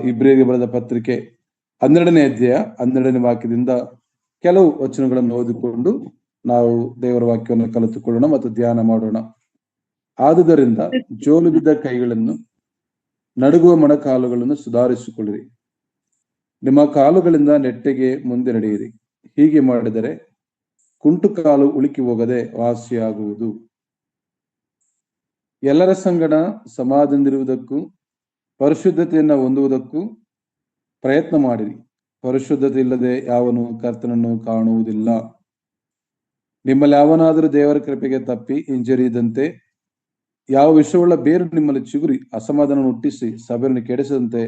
ಇಬ್ರಿಯರಿಗೆ ಬರೆದ ಪತ್ರಿಕೆ 12ನೇ ಅಧ್ಯಾಯ 12ನೇ ವಾಕ್ಯದಿಂದ ಕೆಲವು ವಚನಗಳನ್ನು ಓದಿಕೊಂಡು ನಾವು ದೇವರ ವಾಕ್ಯವನ್ನು ಕಲಿತುಕೊಳ್ಳೋಣ ಮತ್ತು ಧ್ಯಾನ ಮಾಡೋಣ. ಆದುದರಿಂದ ಜೋಲು ಬಿದ್ದ ಕೈಗಳನ್ನು, ನಡುಗುವ ಮೊಣಕಾಲುಗಳನ್ನು ಸುಧಾರಿಸಿಕೊಳ್ಳಿರಿ. ನಿಮ್ಮ ಕಾಲುಗಳಿಂದ ನೆಟ್ಟಗೆ ಮುಂದೆ ನಡೆಯಿರಿ. ಹೀಗೆ ಮಾಡಿದರೆ ಕುಂಟು ಕಾಲು ಉಳುಕಿ ಹೋಗದೆ ವಾಸಿಯಾಗುವುದು. ಎಲ್ಲರ ಸಂಗಡ ಸಮಾಧಾನದಿರುವುದಕ್ಕೂ ಪರಿಶುದ್ಧತೆಯನ್ನು ಹೊಂದುವುದಕ್ಕೂ ಪ್ರಯತ್ನ ಮಾಡಿರಿ. ಪರಿಶುದ್ಧತೆ ಇಲ್ಲದೆ ಯಾವನು ಕರ್ತನನ್ನು ಕಾಣುವುದಿಲ್ಲ. ನಿಮ್ಮಲ್ಲಿ ಯಾವನಾದರೂ ದೇವರ ಕೃಪೆಗೆ ತಪ್ಪಿ ಹಿಂಜರಿಯದಂತೆ ಯಾವ ವಿಷಯವುಳ್ಳ ಬೇರು ನಿಮ್ಮಲ್ಲಿ ಚಿಗುರಿ ಅಸಮಾಧಾನ ಹುಟ್ಟಿಸಿ ಸಭೆಯನ್ನು ಕೆಡಿಸದಂತೆ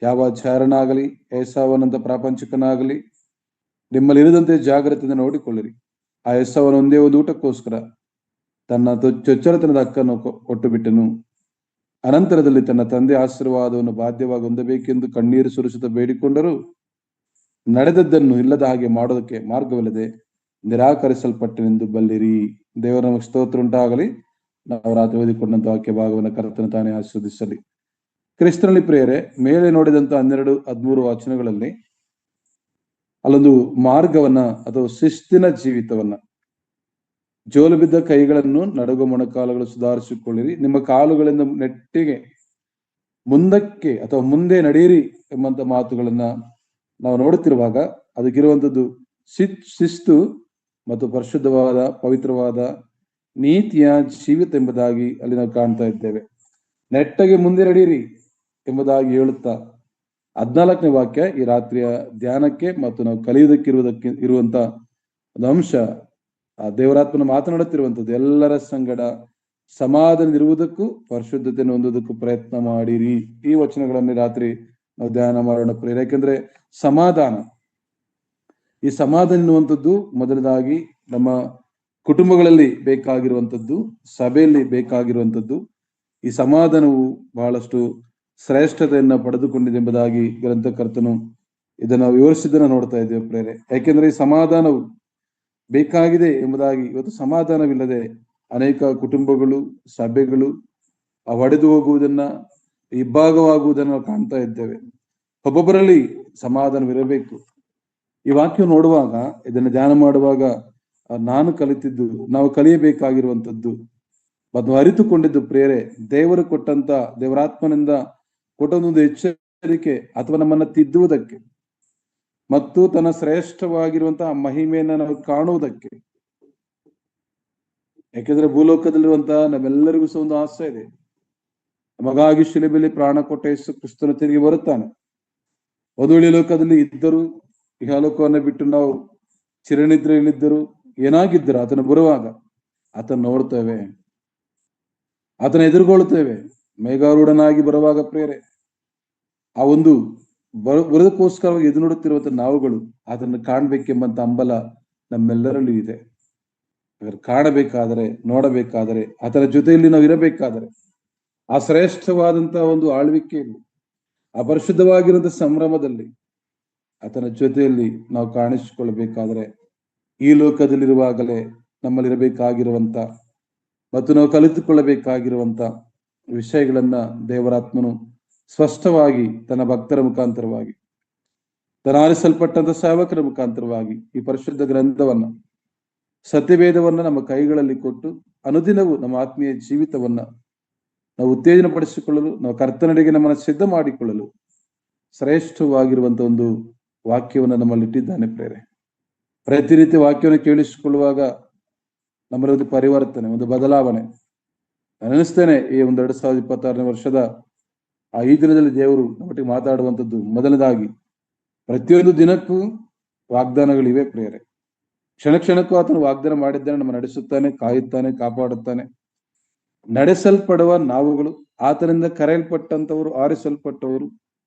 ಯಾವ ಚಾರನಾಗಲಿ ಏಸಾವನಂತ ಪ್ರಾಪಂಚಿಕನಾಗಲಿ ನಿಮ್ಮಲ್ಲಿ ಇರದಂತೆ ಜಾಗ್ರತೆಯಿಂದ ನೋಡಿಕೊಳ್ಳಿರಿ. ಆ ಏಸಾವನ ಒಂದೇ ಒಂದು ಊಟಕ್ಕೋಸ್ಕರ ತನ್ನ ಚೊಚ್ಚಲತನದ ಹಕ್ಕನ್ನು ಕೊಟ್ಟು ಬಿಟ್ಟನು. ಅನಂತರದಲ್ಲಿ ತನ್ನ ತಂದೆ ಆಶೀರ್ವಾದವನ್ನು ಬಾಧ್ಯವಾಗಿ ಹೊಂದಬೇಕೆಂದು ಕಣ್ಣೀರು ಸುರಿಸುತ್ತಾ ಬೇಡಿಕೊಂಡರೂ ನಡೆದದ್ದನ್ನು ಇಲ್ಲದ ಹಾಗೆ ಮಾಡೋದಕ್ಕೆ ಮಾರ್ಗವಿಲ್ಲದೆ ನಿರಾಕರಿಸಲ್ಪಟ್ಟನೆಂದು ಬಲ್ಲಿರಿ. ದೇವರ ನಮಗೆ ಸ್ತೋತ್ರ ಉಂಟಾಗಲಿ. ನಾವು ರಾತ್ರಿ ಓದಿಕೊಂಡಂತ ವಾಕ್ಯ ಭಾಗವನ್ನು ಕರ್ತನ ತಾನೇ ಆಶೀರ್ವದಿಸಲಿ. ಕ್ರಿಸ್ತನಲ್ಲಿ ಪ್ರಿಯರೇ, ಮೇಲೆ ನೋಡಿದಂತ 12-13 ವಚನಗಳಲ್ಲಿ ಅಲ್ಲೊಂದು ಮಾರ್ಗವನ್ನ ಅಥವಾ ಶಿಸ್ತಿನ ಜೀವಿತವನ್ನ, ಜೋಲು ಬಿದ್ದ ಕೈಗಳನ್ನು, ನಡುಗು ಮೊಣಕಾಲುಗಳು ಸುಧಾರಿಸಿಕೊಳ್ಳಿರಿ. ನಿಮ್ಮ ಕಾಲುಗಳಿಂದ ನೆಟ್ಟಿಗೆ ಮುಂದಕ್ಕೆ ಅಥವಾ ಮುಂದೆ ನಡೆಯಿರಿ ಎಂಬಂತ ಮಾತುಗಳನ್ನ ನಾವು ನೋಡುತ್ತಿರುವಾಗ ಅದಕ್ಕಿರುವಂಥದ್ದು ಶಿಸ್ತು ಮತ್ತು ಪರಿಶುದ್ಧವಾದ ಪವಿತ್ರವಾದ ನೀತಿಯ ಜೀವಿತ ಎಂಬುದಾಗಿ ಅಲ್ಲಿ ನಾವು ಕಾಣ್ತಾ ಇದ್ದೇವೆ. ನೆಟ್ಟಗೆ ಮುಂದೆ ನಡೆಯಿರಿ ಎಂಬುದಾಗಿ ಹೇಳುತ್ತಾ 14ನೇ ವಾಕ್ಯ ಈ ರಾತ್ರಿಯ ಧ್ಯಾನಕ್ಕೆ ಮತ್ತು ನಾವು ಕಲಿಯುವುದಕ್ಕೆ ಇರುವಂತ ಒಂದು ಅಂಶ, ಆ ದೇವರಾತ್ಮನ ಮಾತನಾಡುತ್ತಿರುವಂಥದ್ದು ಎಲ್ಲರ ಸಂಗಡ ಸಮಾಧಾನವಿರುವುದಕ್ಕೂ ಪರಿಶುದ್ಧತೆಯನ್ನು ಹೊಂದುವುದಕ್ಕೂ ಪ್ರಯತ್ನ ಮಾಡಿರಿ. ಈ ವಚನಗಳನ್ನು ರಾತ್ರಿ ನಾವು ಧ್ಯಾನ ಮಾಡೋಣ ಪ್ರಿಯರೇ. ಯಾಕೆಂದ್ರೆ ಈ ಸಮಾಧಾನ ಎನ್ನುವಂಥದ್ದು ಮೊದಲದಾಗಿ ನಮ್ಮ ಕುಟುಂಬಗಳಲ್ಲಿ ಬೇಕಾಗಿರುವಂಥದ್ದು, ಸಭೆಯಲ್ಲಿ ಬೇಕಾಗಿರುವಂಥದ್ದು. ಈ ಸಮಾಧಾನವು ಬಹಳಷ್ಟು ಶ್ರೇಷ್ಠತೆಯನ್ನ ಪಡೆದುಕೊಂಡಿದೆ ಎಂಬುದಾಗಿ ಗ್ರಂಥಕರ್ತನು ಇದನ್ನು ವಿವರಿಸಿದ್ದನ್ನು ನೋಡ್ತಾ ಇದ್ದೇವೆ ಪ್ರೇರೆ. ಯಾಕೆಂದ್ರೆ ಈ ಸಮಾಧಾನವು ಬೇಕಾಗಿದೆ ಎಂಬುದಾಗಿ, ಇವತ್ತು ಸಮಾಧಾನವಿಲ್ಲದೆ ಅನೇಕ ಕುಟುಂಬಗಳು, ಸಭೆಗಳು ಒಡೆದು ಹೋಗುವುದನ್ನ, ಇಬ್ಬಾಗವಾಗುವುದನ್ನು ನಾವು ಕಾಣ್ತಾ ಇದ್ದೇವೆ. ಒಬ್ಬೊಬ್ಬರಲ್ಲಿ ಸಮಾಧಾನವಿರಬೇಕು. ಈ ವಾಕ್ಯ ನೋಡುವಾಗ, ಇದನ್ನು ಧ್ಯಾನ ಮಾಡುವಾಗ ನಾನು ಕಲಿತಿದ್ದು, ನಾವು ಕಲಿಯಬೇಕಾಗಿರುವಂಥದ್ದು ಮತ್ತು ಅರಿತುಕೊಂಡಿದ್ದು ಪ್ರೇರೆ, ದೇವರು ಕೊಟ್ಟಂತ, ದೇವರಾತ್ಮನಿಂದ ಕೊಟ್ಟೊಂದೊಂದು ಎಚ್ಚರಿಕೆ ಅಥವಾ ನಮ್ಮನ್ನ ತಿದ್ದುವುದಕ್ಕೆ ಮತ್ತು ತನ್ನ ಶ್ರೇಷ್ಠವಾಗಿರುವಂತಹ ಮಹಿಮೆಯನ್ನ ನಾವು ಕಾಣುವುದಕ್ಕೆ. ಯಾಕೆಂದ್ರೆ ಭೂಲೋಕದಲ್ಲಿರುವಂತಹ ನಮ್ಮೆಲ್ಲರಿಗೂ ಸಹ ಒಂದು ಆಸೆ ಇದೆ. ನಮಗಾಗಿ ಶಿಲುಬೆಯಲ್ಲಿ ಪ್ರಾಣ ಕೊಟ್ಟ ಯೇಸು ಕ್ರಿಸ್ತನು ತಿರುಗಿ ಬರುತ್ತಾನೆ. ವಧುಳಿ ಲೋಕದಲ್ಲಿ ಇದ್ದರು, ಇಹಲೋಕವನ್ನ ಬಿಟ್ಟು ನಾವು ಚಿರನಿದ್ರೆಯಲ್ಲಿದ್ದರು, ಏನಾಗಿದ್ದರು, ಆತನ ಬರುವಾಗ ಆತನ ನೋಡ್ತೇವೆ, ಆತನ ಎದುರುಗೊಳ್ಳುತ್ತೇವೆ. ಮೇಘಾರೂಢನಾಗಿ ಬರುವಾಗ ಪ್ರೇರೆ, ಆ ಒಂದು ಬರೋದಕ್ಕೋಸ್ಕರವಾಗಿ ಎದು ನೋಡುತ್ತಿರುವಂತ ನಾವುಗಳು ಅದನ್ನು ಕಾಣ್ಬೇಕೆಂಬಂತ ಹಂಬಲ ನಮ್ಮೆಲ್ಲರಲ್ಲೂ ಇದೆ. ಕಾಣಬೇಕಾದರೆ, ನೋಡಬೇಕಾದರೆ, ಆತನ ಜೊತೆಯಲ್ಲಿ ನಾವು ಇರಬೇಕಾದರೆ, ಆ ಶ್ರೇಷ್ಠವಾದಂತಹ ಒಂದು ಆಳ್ವಿಕೆಯಲ್ಲಿ, ಆ ಪರಿಶುದ್ಧವಾಗಿರುವಂತ ಸಂಭ್ರಮದಲ್ಲಿ ಆತನ ಜೊತೆಯಲ್ಲಿ ನಾವು ಕಾಣಿಸಿಕೊಳ್ಳಬೇಕಾದರೆ, ಈ ಲೋಕದಲ್ಲಿರುವಾಗಲೇ ನಮ್ಮಲ್ಲಿರಬೇಕಾಗಿರುವಂತ ಮತ್ತು ನಾವು ಕಲಿತುಕೊಳ್ಳಬೇಕಾಗಿರುವಂತ ವಿಷಯಗಳನ್ನ ದೇವರಾತ್ಮನು ಸ್ಪಷ್ಟವಾಗಿ ತನ್ನ ಭಕ್ತರ ಮುಖಾಂತರವಾಗಿ, ತನ್ನ ಆರಿಸಲ್ಪಟ್ಟಂತ ಸೇವಕರ ಮುಖಾಂತರವಾಗಿ ಈ ಪರಿಶುದ್ಧ ಗ್ರಂಥವನ್ನ, ಸತ್ಯವೇದವನ್ನ ನಮ್ಮ ಕೈಗಳಲ್ಲಿ ಕೊಟ್ಟು ಅನುದಿನವೂ ನಮ್ಮ ಆತ್ಮೀಯ ಜೀವಿತವನ್ನ ನಾವು ಉತ್ತೇಜನ ಪಡಿಸಿಕೊಳ್ಳಲು, ನಾವು ಕರ್ತನಡೆಗೆ ನಮ್ಮನ್ನು ಸಿದ್ಧ ಮಾಡಿಕೊಳ್ಳಲು ಶ್ರೇಷ್ಠವಾಗಿರುವಂತ ಒಂದು ವಾಕ್ಯವನ್ನು ನಮ್ಮಲ್ಲಿ ಇಟ್ಟಿದ್ದಾನೆ ಪ್ರೇರೆ. ಪ್ರತಿನಿತ್ಯ ವಾಕ್ಯವನ್ನು ಕೇಳಿಸಿಕೊಳ್ಳುವಾಗ ನಮ್ಮಲ್ಲಿ ಒಂದು ಪರಿವರ್ತನೆ, ಒಂದು ಬದಲಾವಣೆ. ಅನಿಸ್ತೇನೆ ಈ 2026ನೇ ವರ್ಷದ ಈ ದಿನದಲ್ಲಿ ದೇವರು ನಮ್ಮೊಟ್ಟಿಗೆ ಮಾತಾಡುವಂಥದ್ದು, ಮೊದಲನೇದಾಗಿ ಪ್ರತಿಯೊಂದು ದಿನಕ್ಕೂ ವಾಗ್ದಾನಗಳಿವೆ ಪ್ರೇರೆ. ಕ್ಷಣ ಕ್ಷಣಕ್ಕೂ ಆತನು ವಾಗ್ದಾನ ಮಾಡಿದ್ದಾನೆ, ನಮ್ಮ ನಡೆಸುತ್ತಾನೆ, ಕಾಯುತ್ತಾನೆ, ಕಾಪಾಡುತ್ತಾನೆ. ನಡೆಸಲ್ಪಡುವ ನಾವುಗಳು, ಆತನಿಂದ ಕರೆಯಲ್ಪಟ್ಟಂತವರು, ಆರಿಸಲ್ಪಟ್ಟವರು.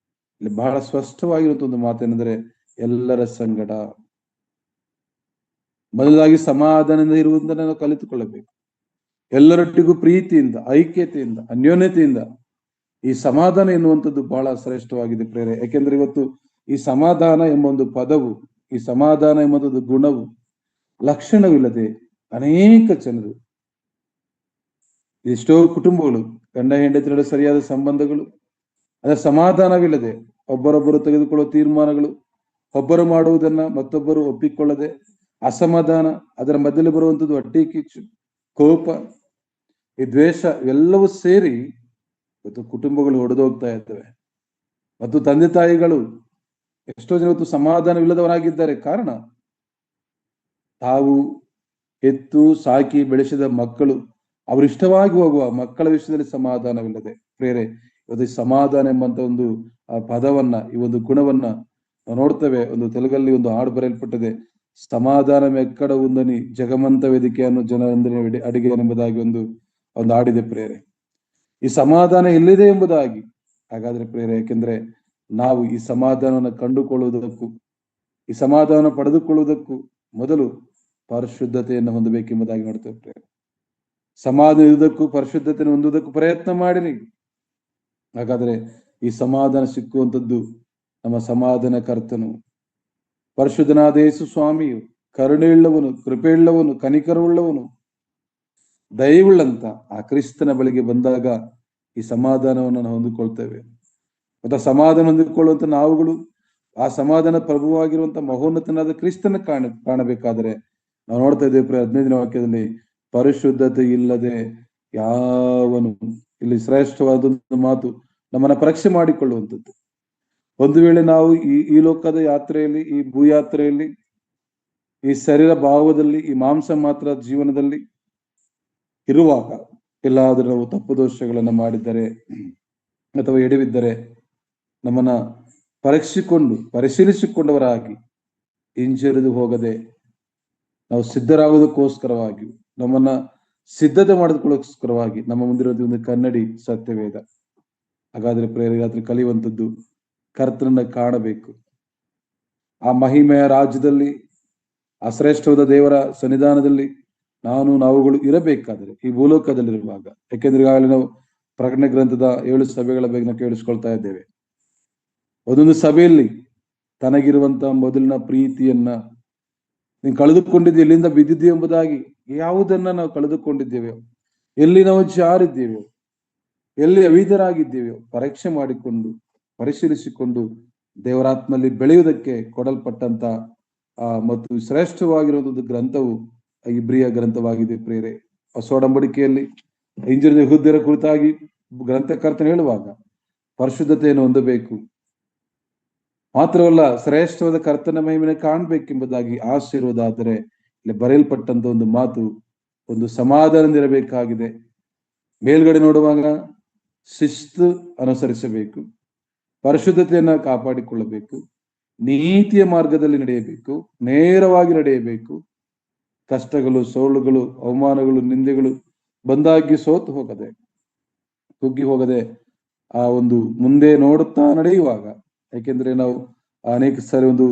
ಇಲ್ಲಿ ಬಹಳ ಸ್ಪಷ್ಟವಾಗಿರುವಂತ ಒಂದು ಮಾತೇನೆಂದರೆ ಎಲ್ಲರ ಸಂಗಡ. ಮೊದಲಾಗಿ ಸಮಾಧಾನದಿಂದ ಇರುವುದನ್ನು ನಾವು ಕಲಿತುಕೊಳ್ಳಬೇಕು. ಎಲ್ಲರೊಟ್ಟಿಗೂ ಪ್ರೀತಿಯಿಂದ, ಐಕ್ಯತೆಯಿಂದ, ಅನ್ಯೋನ್ಯತೆಯಿಂದ. ಈ ಸಮಾಧಾನ ಎನ್ನುವಂಥದ್ದು ಬಹಳ ಶ್ರೇಷ್ಠವಾಗಿದೆ ಪ್ರೇರೆ. ಯಾಕೆಂದ್ರೆ ಇವತ್ತು ಈ ಸಮಾಧಾನ ಎಂಬ ಒಂದು ಪದವು, ಈ ಸಮಾಧಾನ ಎಂಬುದು ಗುಣವು, ಲಕ್ಷಣವಿಲ್ಲದೆ ಅನೇಕ ಜನರು, ಎಷ್ಟೋ ಕುಟುಂಬಗಳು, ಗಂಡ ಹೆಂಡತಿ ನಡುವೆ ಸರಿಯಾದ ಸಂಬಂಧಗಳು, ಅದರ ಸಮಾಧಾನವಿಲ್ಲದೆ ಒಬ್ಬರೊಬ್ಬರು ತೆಗೆದುಕೊಳ್ಳುವ ತೀರ್ಮಾನಗಳು, ಒಬ್ಬರು ಮಾಡುವುದನ್ನ ಮತ್ತೊಬ್ಬರು ಒಪ್ಪಿಕೊಳ್ಳದೆ ಅಸಮಾಧಾನ, ಅದರ ಮಧ್ಯದಲ್ಲಿ ಬರುವಂಥದ್ದು ಹೊಟ್ಟೆ ಕಿಚ್ಚು, ಕೋಪ, ಈ ದ್ವೇಷ ಇವೆಲ್ಲವೂ ಸೇರಿ ಇವತ್ತು ಕುಟುಂಬಗಳು ಒಡೆದೋಗ್ತಾ ಇರ್ತವೆ. ಮತ್ತು ತಂದೆ ತಾಯಿಗಳು ಎಷ್ಟೋ ಜನ ಇವತ್ತು ಸಮಾಧಾನವಿಲ್ಲದವರಾಗಿದ್ದಾರೆ. ಕಾರಣ ತಾವು ಎತ್ತು ಸಾಕಿ ಬೆಳೆಸಿದ ಮಕ್ಕಳು, ಅವರಿಷ್ಟವಾಗಿ ಹೋಗುವ ಮಕ್ಕಳ ವಿಷಯದಲ್ಲಿ ಸಮಾಧಾನವಿಲ್ಲದೆ. ಪ್ರೇರೆ, ಇವತ್ತು ಸಮಾಧಾನ ಎಂಬಂತ ಒಂದು ಪದವನ್ನ, ಈ ಒಂದು ಗುಣವನ್ನ ನಾವು ನೋಡ್ತೇವೆ. ಒಂದು ತೆಲುಗಲ್ಲಿ ಒಂದು ಹಾಡು ಬರೆಯಲ್ಪಟ್ಟಿದೆ, ಸಮಾಧಾನ ಎಕ್ಕಡ ಉಂದನಿ ಜಗಮಂತ ವೇದಿಕೆಯನ್ನು ಜನರಂದನೆ ಅಡಿಗೆ ಎಂಬುದಾಗಿ ಒಂದು ಹಾಡಿದೆ ಪ್ರೇರೆ. ಈ ಸಮಾಧಾನ ಎಲ್ಲಿದೆ ಎಂಬುದಾಗಿ. ಹಾಗಾದ್ರೆ ಪ್ರೇರೆ, ಯಾಕೆಂದ್ರೆ ನಾವು ಈ ಸಮಾಧಾನವನ್ನು ಕಂಡುಕೊಳ್ಳುವುದಕ್ಕೂ ಈ ಸಮಾಧಾನ ಪಡೆದುಕೊಳ್ಳುವುದಕ್ಕೂ ಮೊದಲು ಪರಿಶುದ್ಧತೆಯನ್ನು ಹೊಂದಬೇಕೆಂಬುದಾಗಿ ನೋಡ್ತೇವೆ ಪ್ರೇರೆ. ಸಮಾಧಾನ ಇರುವುದಕ್ಕೂ ಪರಿಶುದ್ಧತೆಯನ್ನು ಹೊಂದುವುದಕ್ಕೂ ಪ್ರಯತ್ನ ಮಾಡಿರಿ. ಹಾಗಾದ್ರೆ ಈ ಸಮಾಧಾನ ಸಿಕ್ಕುವಂಥದ್ದು ನಮ್ಮ ಸಮಾಧಾನ ಕರ್ತನು ಪರಿಶುದ್ಧನಾದ ಯೇಸು ಸ್ವಾಮಿಯು, ಕರುಣೆಯುಳ್ಳವನು, ಕೃಪೆಯುಳ್ಳವನು, ಕನಿಕರವುಳ್ಳವನು, ದಯವುಳ್ಳಂತ ಆ ಕ್ರಿಸ್ತನ ಬಳಿಗೆ ಬಂದಾಗ ಈ ಸಮಾಧಾನವನ್ನು ನಾವು ಹೊಂದಿಕೊಳ್ತೇವೆ. ಮತ್ತು ಸಮಾಧಾನ ಹೊಂದಿಕೊಳ್ಳುವಂತ ನಾವುಗಳು ಆ ಸಮಾಧಾನ ಪ್ರಭುವಾಗಿರುವಂತ ಮಹೋನ್ನತನಾದ ಕ್ರಿಸ್ತನ ಕಾಣಬೇಕಾದರೆ ನಾವು ನೋಡ್ತಾ ಇದ್ದೇವೆ 15ನೇ ವಾಕ್ಯದಲ್ಲಿ, ಪರಿಶುದ್ಧತೆ ಇಲ್ಲದೆ ಯಾವನು. ಇಲ್ಲಿ ಶ್ರೇಷ್ಠವಾದ ಮಾತು ನಮ್ಮನ್ನ ಪರೀಕ್ಷೆ ಮಾಡಿಕೊಳ್ಳುವಂಥದ್ದು. ಒಂದು ವೇಳೆ ನಾವು ಈ ಲೋಕದ ಯಾತ್ರೆಯಲ್ಲಿ, ಈ ಭೂಯಾತ್ರೆಯಲ್ಲಿ, ಈ ಶರೀರ ಭಾವದಲ್ಲಿ, ಈ ಮಾಂಸ ಮಾತ್ರ ಜೀವನದಲ್ಲಿ ಇರುವಾಗ ಎಲ್ಲಾದರೂ ನಾವು ತಪ್ಪು ದೋಷಗಳನ್ನ ಮಾಡಿದ್ದರೆ ಅಥವಾ ಎಡವಿದ್ದರೆ ನಮ್ಮನ್ನ ಪರಿಶೀಲಿಸಿಕೊಂಡವರಾಗಿ ಹಿಂಜರಿದು ಹೋಗದೆ ನಾವು ಸಿದ್ಧರಾಗುವುದಕ್ಕೋಸ್ಕರವಾಗಿ, ನಮ್ಮನ್ನ ಸಿದ್ಧತೆ ಮಾಡೋದಕ್ಕೋಸ್ಕರವಾಗಿ ನಮ್ಮ ಮುಂದಿರೋದು ಒಂದು ಕನ್ನಡಿ ಸತ್ಯವೇದ. ಹಾಗಾದ್ರೆ ರಾತ್ರಿ ಕಲಿಯುವಂಥದ್ದು ಕರ್ತನನ್ನ ಕಾಣಬೇಕು. ಆ ಮಹಿಮೆಯ ರಾಜ್ಯದಲ್ಲಿ, ಆ ಶ್ರೇಷ್ಠವಾದ ದೇವರ ಸನ್ನಿಧಾನದಲ್ಲಿ ನಾವುಗಳು ಇರಬೇಕಾದ್ರೆ ಈ ಭೂಲೋಕದಲ್ಲಿರುವಾಗ, ಯಾಕೆಂದ್ರೆ ಈಗಾಗಲೇ ನಾವು ಪ್ರಕಟಣೆ ಗ್ರಂಥದ 7 ಸಭೆಗಳ ಬಗ್ಗೆ ನಾವು ಕೇಳಿಸ್ಕೊಳ್ತಾ ಇದ್ದೇವೆ. ಒಂದೊಂದು ಸಭೆಯಲ್ಲಿ ತನಗಿರುವಂತ ಮೊದಲಿನ ಪ್ರೀತಿಯನ್ನ ನೀನು ಕಳೆದುಕೊಂಡಿದ್ದೀವಿ, ಎಲ್ಲಿಂದ ಬಿದ್ದಿದ್ದೀವಿ ಎಂಬುದಾಗಿ ಯಾವುದನ್ನ ನಾವು ಕಳೆದುಕೊಂಡಿದ್ದೇವೆ, ಎಲ್ಲಿ ನಾವು ಜಾರಿದ್ದೇವೆ, ಎಲ್ಲಿ ಅವಿಧರಾಗಿದ್ದೇವೆ ಪರೀಕ್ಷೆ ಮಾಡಿಕೊಂಡು ಪರಿಶೀಲಿಸಿಕೊಂಡು ದೇವರಾತ್ಮಲ್ಲಿ ಬೆಳೆಯುವುದಕ್ಕೆ ಕೊಡಲ್ಪಟ್ಟಂತ ಮತ್ತು ಶ್ರೇಷ್ಠವಾಗಿರುವಂತದ್ದು ಗ್ರಂಥವು ಇಬ್ರಿಯ ಗ್ರಂಥವಾಗಿದೆ ಪ್ರೇರೆ. ಹೊಸ ಒಡಂಬಡಿಕೆಯಲ್ಲಿ ಹಿಂಜರಿದ ಯೆಹೂದ್ಯರ ಕುರಿತಾಗಿ ಗ್ರಂಥಕರ್ತನ ಹೇಳುವಾಗ ಪರಿಶುದ್ಧತೆಯನ್ನು ಹೊಂದಬೇಕು, ಮಾತ್ರವಲ್ಲ ಶ್ರೇಷ್ಠವಾದ ಕರ್ತನ ಮಹಿಮೆಯನ್ನು ಕಾಣಬೇಕೆಂಬುದಾಗಿ ಆಶೀರ್ವಾದಾದರೆ ಇಲ್ಲಿ ಬರೆಯಲ್ಪಟ್ಟಂತ ಒಂದು ಮಾತು ಒಂದು ಸಮಾಧಾನದಿರಬೇಕಾಗಿದೆ. ಮೇಲ್ಗಡೆ ನೋಡುವಾಗ ಶಿಸ್ತು ಅನುಸರಿಸಬೇಕು, ಪರಿಶುದ್ಧತೆಯನ್ನ ಕಾಪಾಡಿಕೊಳ್ಳಬೇಕು, ನೀತಿಯ ಮಾರ್ಗದಲ್ಲಿ ನಡೆಯಬೇಕು, ನೇರವಾಗಿ ನಡೆಯಬೇಕು. ಕಷ್ಟಗಳು, ಸೋಲುಗಳು, ಅವಮಾನಗಳು, ನಿಂದೆಗಳು ಬಂದಾಗಿ ಸೋತು ಹೋಗದೆ, ಕುಗ್ಗಿ ಹೋಗದೆ ಆ ಒಂದು ಮುಂದೆ ನೋಡುತ್ತಾ ನಡೆಯುವಾಗ, ಯಾಕೆಂದ್ರೆ ನಾವು ಅನೇಕ ಸಾರಿ ಒಂದು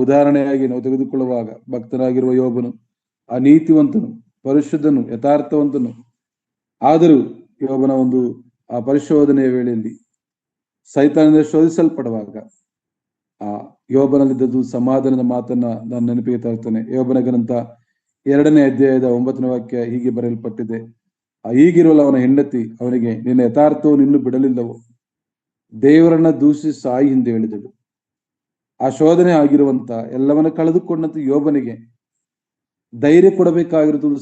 ಉದಾಹರಣೆಯಾಗಿ ನಾವು ತೆಗೆದುಕೊಳ್ಳುವಾಗ ಭಕ್ತನಾಗಿರುವ ಯೋಬನು ಆ ನೀತಿವಂತನು, ಪರಿಶುದ್ಧನು, ಯಥಾರ್ಥವಂತನು. ಆದರೂ ಯೋಬನ ಒಂದು ಆ ಪರಿಶೋಧನೆಯ ವೇಳೆಯಲ್ಲಿ ಸೈತಾನದಿಂದ ಶೋಧಿಸಲ್ಪಡುವಾಗ ಆ ಯೋಬನಲ್ಲಿದ್ದದ್ದು ಸಮಾಧಾನದ ಮಾತನ್ನ ನಾನು ನೆನಪಿಗೆ ತರ್ತೇನೆ. ಯೋಬನ ಗ್ರಂಥ 2ನೇ ಅಧ್ಯಾಯದ 9ನೇ ವಾಕ್ಯ ಹೀಗೆ ಬರೆಯಲ್ಪಟ್ಟಿದೆ, ಹೀಗಿರುವಲ್ಲ ಅವನ ಹೆಂಡತಿ ಅವನಿಗೆ, ನಿನ್ನ ಯಥಾರ್ಥವನ್ನು ಇನ್ನೂ ಬಿಡಲಿಲ್ಲವೋ, ದೇವರನ್ನ ದೂಷಿಸಿ ಸಾಯಿ ಹಿಂದೆ ಹೇಳಿದಳು. ಆ ಶೋಧನೆ ಆಗಿರುವಂತ ಎಲ್ಲವನ್ನ ಕಳೆದುಕೊಂಡಂತ ಯೋಬನಿಗೆ ಧೈರ್ಯ ಕೊಡಬೇಕಾಗಿರುತ್ತದೆ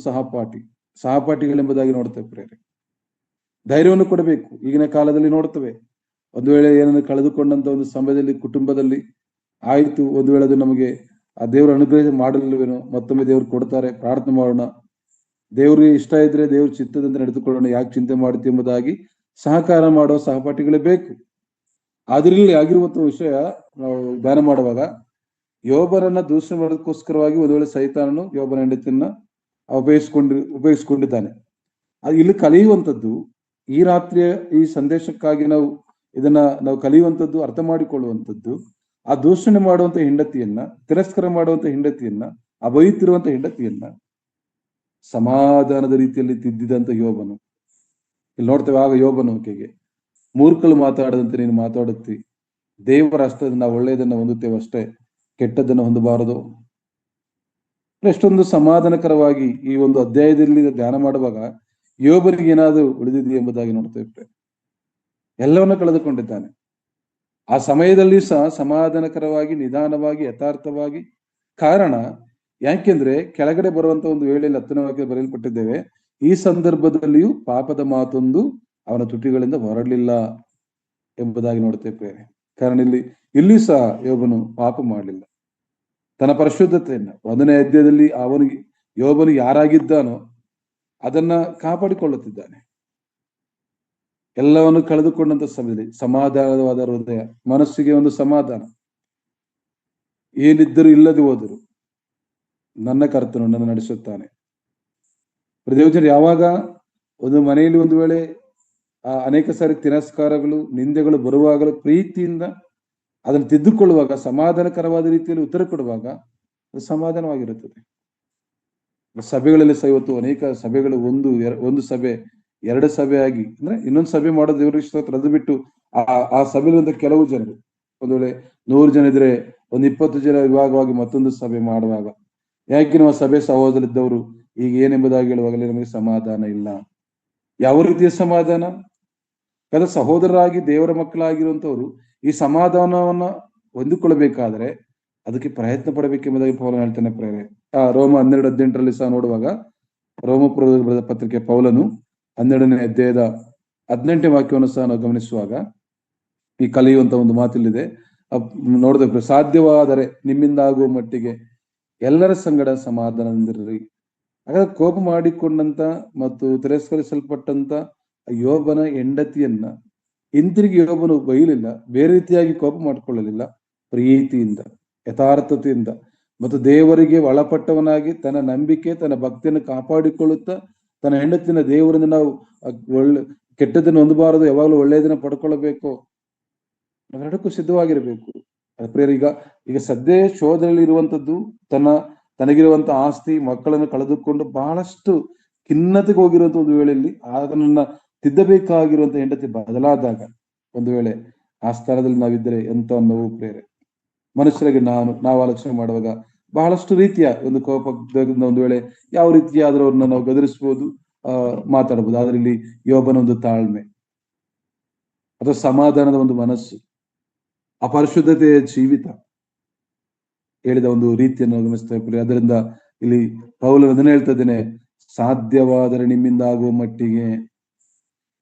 ಸಹಪಾಠಿಗಳೆಂಬುದಾಗಿ ನೋಡ್ತೇವೆ ಪ್ರೇರೆ. ಧೈರ್ಯವನ್ನು ಕೊಡಬೇಕು. ಈಗಿನ ಕಾಲದಲ್ಲಿ ನೋಡ್ತೇವೆ, ಒಂದು ವೇಳೆ ಏನನ್ನು ಕಳೆದುಕೊಂಡಂತ ಒಂದು ಸಮಯದಲ್ಲಿ ಕುಟುಂಬದಲ್ಲಿ ಆಯ್ತು, ಒಂದು ವೇಳೆ ಅದು ನಮಗೆ ಆ ದೇವರು ಅನುಗ್ರಹ ಮಾಡಲಿಲ್ಲವೇನೋ, ಮತ್ತೊಮ್ಮೆ ದೇವ್ರು ಕೊಡ್ತಾರೆ, ಪ್ರಾರ್ಥನೆ ಮಾಡೋಣ, ದೇವ್ರಿಗೆ ಇಷ್ಟ ಇದ್ರೆ ದೇವ್ರ ಚಿತ್ತದಂತೆ ನಡೆದುಕೊಳ್ಳೋಣ, ಯಾಕೆ ಚಿಂತೆ ಮಾಡುತ್ತೆ ಎಂಬುದಾಗಿ ಸಹಕಾರ ಮಾಡುವ ಸಹಪಾಠಿಗಳೇ ಬೇಕು. ಆದ್ರಲ್ಲಿ ಆಗಿರುವಂತ ವಿಷಯ ನಾವು ಧ್ಯಾನ ಮಾಡುವಾಗ ಯೋಬನನ್ನ ದೂಷಣೆ ಮಾಡೋದಕ್ಕೋಸ್ಕರವಾಗಿ ಒಂದು ವೇಳೆ ಸೈತಾನನು ಯೋಬನ ಹೆಂಡತಿಯನ್ನ ಉಪಯೋಗಿಸಿಕೊಂಡಿದ್ದಾನೆ. ಅದು ಇಲ್ಲಿ ಕಲಿಯುವಂಥದ್ದು, ಈ ರಾತ್ರಿಯ ಈ ಸಂದೇಶಕ್ಕಾಗಿ ನಾವು ಕಲಿಯುವಂಥದ್ದು, ಅರ್ಥ ಮಾಡಿಕೊಳ್ಳುವಂಥದ್ದು, ಆ ದೂಷಣೆ ಮಾಡುವಂತ ಹೆಂಡತಿಯನ್ನ, ತಿರಸ್ಕಾರ ಮಾಡುವಂತ ಹೆಂಡತಿಯನ್ನ, ಬೈಯುತ್ತಿರುವಂತ ಹೆಂಡತಿಯನ್ನ ಸಮಾಧಾನದ ರೀತಿಯಲ್ಲಿ ತಿದ್ದಿದಂತ ಯೋಬನು. ಇಲ್ಲಿ ನೋಡ್ತೇವೆ, ಆಗ ಯೋಬನು ಆಕೆಗೆ, ಮೂರ್ಖಳು ಮಾತಾಡದಂತೆ ನೀನು ಮಾತಾಡುತ್ತಿ, ದೇವರ ಹಸ್ತದಿಂದ ನಾವು ಒಳ್ಳೆಯದನ್ನ ಹೊಂದುತ್ತೇವೆ ಅಷ್ಟೇ, ಕೆಟ್ಟದ್ದನ್ನು ಹೊಂದಬಾರದು. ಎಷ್ಟೊಂದು ಸಮಾಧಾನಕರವಾಗಿ ಈ ಒಂದು ಅಧ್ಯಾಯದಲ್ಲಿ ಧ್ಯಾನ ಮಾಡುವಾಗ ಯೋಬನಿಗೆ ಏನಾದರೂ ಉಳಿದಿದೆ ಎಂಬುದಾಗಿ ನೋಡ್ತೇವೆ. ಎಲ್ಲವನ್ನ ಕಳೆದುಕೊಂಡಿದ್ದಾನೆ. ಆ ಸಮಯದಲ್ಲಿ ಸಹ ಸಮಾಧಾನಕರವಾಗಿ, ನಿಧಾನವಾಗಿ, ಯಥಾರ್ಥವಾಗಿ. ಕಾರಣ ಯಾಕೆಂದ್ರೆ ಕೆಳಗಡೆ ಬರುವಂತ ಒಂದು ವೇಳೆಯಲ್ಲಿ 10ನೇ ವಾಕ್ಯ ಬರೆಯಲ್ಪಟ್ಟಿದ್ದೇವೆ, ಈ ಸಂದರ್ಭದಲ್ಲಿಯೂ ಪಾಪದ ಮಾತೊಂದು ಅವನ ತುಟಿಗಳಿಂದ ಹೊರಡಲಿಲ್ಲ ಎಂಬುದಾಗಿ ನೋಡ್ತೇವೆ. ಕಾರಣ ಇಲ್ಲಿ ಸಹ ಯೋಬನು ಪಾಪ ಮಾಡಲಿಲ್ಲ. ತನ್ನ ಪರಿಶುದ್ಧತೆಯನ್ನ 1ನೇ ಅಧ್ಯಾಯದಲ್ಲಿ ಯೋಬನು ಯಾರಾಗಿದ್ದಾನೋ ಅದನ್ನ ಕಾಪಾಡಿಕೊಳ್ಳುತ್ತಿದ್ದಾನೆ. ಎಲ್ಲವನ್ನು ಕಳೆದುಕೊಂಡಂತ ಸಮಯದಲ್ಲಿ ಸಮಾಧಾನವಾದ ಹೃದಯ, ಮನಸ್ಸಿಗೆ ಒಂದು ಸಮಾಧಾನ, ಏನಿದ್ದರೂ ಇಲ್ಲದೆ ಹೋದರು ನನ್ನ ಕರ್ತನು ನನ್ನ ನಡೆಸುತ್ತಾನೆ. ದೇವಜನರು ಯಾವಾಗ ಒಂದು ಮನೆಯಲ್ಲಿ ಒಂದು ವೇಳೆ ಅನೇಕ ಸಾರಿ ತಿರಸ್ಕಾರಗಳು, ನಿಂದೆಗಳು ಬರುವಾಗಲೂ ಪ್ರೀತಿಯಿಂದ ಅದನ್ನು ತಿದ್ದುಕೊಳ್ಳುವಾಗ, ಸಮಾಧಾನಕರವಾದ ರೀತಿಯಲ್ಲಿ ಉತ್ತರ ಕೊಡುವಾಗ ಅದು ಸಮಾಧಾನವಾಗಿರುತ್ತದೆ. ಸಭೆಗಳಲ್ಲಿ ಸಹ ಇವತ್ತು ಅನೇಕ ಸಭೆಗಳು ಒಂದು ಸಭೆ 2 ಸಭೆ ಆಗಿ, ಅಂದ್ರೆ ಇನ್ನೊಂದು ಸಭೆ ಮಾಡೋದು ದೇವರ ಇಷ್ಟ, ಅದು ಬಿಟ್ಟು ಆ ಸಭೆಯಲ್ಲಿ ಕೆಲವು ಜನರು, ಒಂದು ವೇಳೆ 100 ಜನ ಇದ್ರೆ ಒಂದು 20 ಜನ ವಿಭಾಗವಾಗಿ ಮತ್ತೊಂದು ಸಭೆ ಮಾಡುವಾಗ, ಯಾಕೆ ನಾವು ಸಭೆ ಸಹೋದರಿದ್ದವರು ಈಗ ಏನೆಂಬುದಾಗಿ ಹೇಳುವಾಗಲೇ ನಮಗೆ ಸಮಾಧಾನ ಇಲ್ಲ. ಯಾವ ರೀತಿಯ ಸಮಾಧಾನ? ಯಾಕಂದ್ರೆ ಸಹೋದರರಾಗಿ ದೇವರ ಮಕ್ಕಳಾಗಿರುವಂತವ್ರು ಈ ಸಮಾಧಾನವನ್ನ ಹೊಂದಿಕೊಳ್ಳಬೇಕಾದ್ರೆ ಅದಕ್ಕೆ ಪ್ರಯತ್ನ ಪಡಬೇಕೆಂಬುದಾಗಿ ಪೌಲನು ಹೇಳ್ತಾನೆ. ಪ್ರೇರೆ ರೋಮ 12:18 ಸಹ ನೋಡುವಾಗ, ರೋಮಪುರದ ಪತ್ರಿಕೆ ಪೌಲನು 12ನೇ ಅಧ್ಯಾಯದ 18ನೇ ವಾಕ್ಯವನ್ನು ಸಹ ನಾವು ಗಮನಿಸುವಾಗ ಈ ಕಲಿಯುವಂತ ಒಂದು ಮಾತಿಲ್ಲಿದೆ. ನೋಡಿದ್ರೆ, ಸಾಧ್ಯವಾದರೆ ನಿಮ್ಮಿಂದ ಆಗುವ ಮಟ್ಟಿಗೆ ಎಲ್ಲರ ಸಂಗಡ ಸಮಾಧಾನದಿಂದಿರ್ರಿ. ಹಾಗಾದ್ರೆ ಕೋಪ ಮಾಡಿಕೊಂಡಂತ ಮತ್ತು ತಿರಸ್ಕರಿಸಲ್ಪಟ್ಟಂತ ಯೋಬನ ಹೆಂಡತಿಯನ್ನ ಹಿಂತಿರುಗಿ ಯೋಬನು ಬೈಲಿಲ್ಲ, ಬೇರೆ ರೀತಿಯಾಗಿ ಕೋಪ ಮಾಡಿಕೊಳ್ಳಲಿಲ್ಲ. ಪ್ರೀತಿಯಿಂದ, ಯಥಾರ್ಥತೆಯಿಂದ ಮತ್ತು ದೇವರಿಗೆ ಒಳಪಟ್ಟವನಾಗಿ ತನ್ನ ನಂಬಿಕೆ, ತನ್ನ ಭಕ್ತಿಯನ್ನು ಕಾಪಾಡಿಕೊಳ್ಳುತ್ತಾ, ತನ್ನ ಹೆಂಡತಿನ ದೇವರಿಂದ ನಾವು ಕೆಟ್ಟದನ್ನು ಹೊಂದಬಾರದು, ಯಾವಾಗಲೂ ಒಳ್ಳೆಯದನ್ನ ಪಡ್ಕೊಳ್ಳಬೇಕು, ನಾವೆರಡಕ್ಕೂ ಸಿದ್ಧವಾಗಿರಬೇಕು. ಈಗ ಸದ್ಯ ಶೋಧನೆಯಲ್ಲಿ ಇರುವಂತದ್ದು, ತನಗಿರುವಂತ ಆಸ್ತಿ, ಮಕ್ಕಳನ್ನು ಕಳೆದುಕೊಂಡು ಬಹಳಷ್ಟು ಖಿನ್ನತೆಗೆ ಹೋಗಿರುವಂತ ಒಂದು ವೇಳೆಯಲ್ಲಿ ಅದನ್ನ ತಿದ್ದಬೇಕಾಗಿರುವಂತ ಹೆಂಡತಿ ಬದಲಾದಾಗ, ಒಂದು ವೇಳೆ ಆ ಸ್ಥಳದಲ್ಲಿ ನಾವಿದ್ದರೆ ಎಂತ ನೋವು ಪ್ರೇರೆ. ಮನುಷ್ಯರಿಗೆ ನಾವು ಆಲೋಚನೆ ಮಾಡುವಾಗ ಬಹಳಷ್ಟು ರೀತಿಯ ಒಂದು ಕೋಪ, ಒಂದು ವೇಳೆ ಯಾವ ರೀತಿಯಾದ್ರೂ ಅವ್ರನ್ನ ನಾವು ಗದರಿಸಬಹುದು, ಮಾತಾಡಬಹುದು. ಆದ್ರೆ ಇಲ್ಲಿ ಯೋಬನ ಒಂದು ತಾಳ್ಮೆ ಅಥವಾ ಸಮಾಧಾನದ ಒಂದು ಮನಸ್ಸು, ಅಪರಿಶುದ್ಧತೆಯ ಜೀವಿತ ಹೇಳಿದ ಒಂದು ರೀತಿಯನ್ನು ಗಮನಿಸ್ತೇವೆ. ಅದರಿಂದ ಇಲ್ಲಿ ಪೌಲನು ಅದನ್ನ ಹೇಳ್ತಾ ಇದ್ದೇನೆ, ಸಾಧ್ಯವಾದರೆ ನಿಮ್ಮಿಂದ ಆಗುವ ಮಟ್ಟಿಗೆ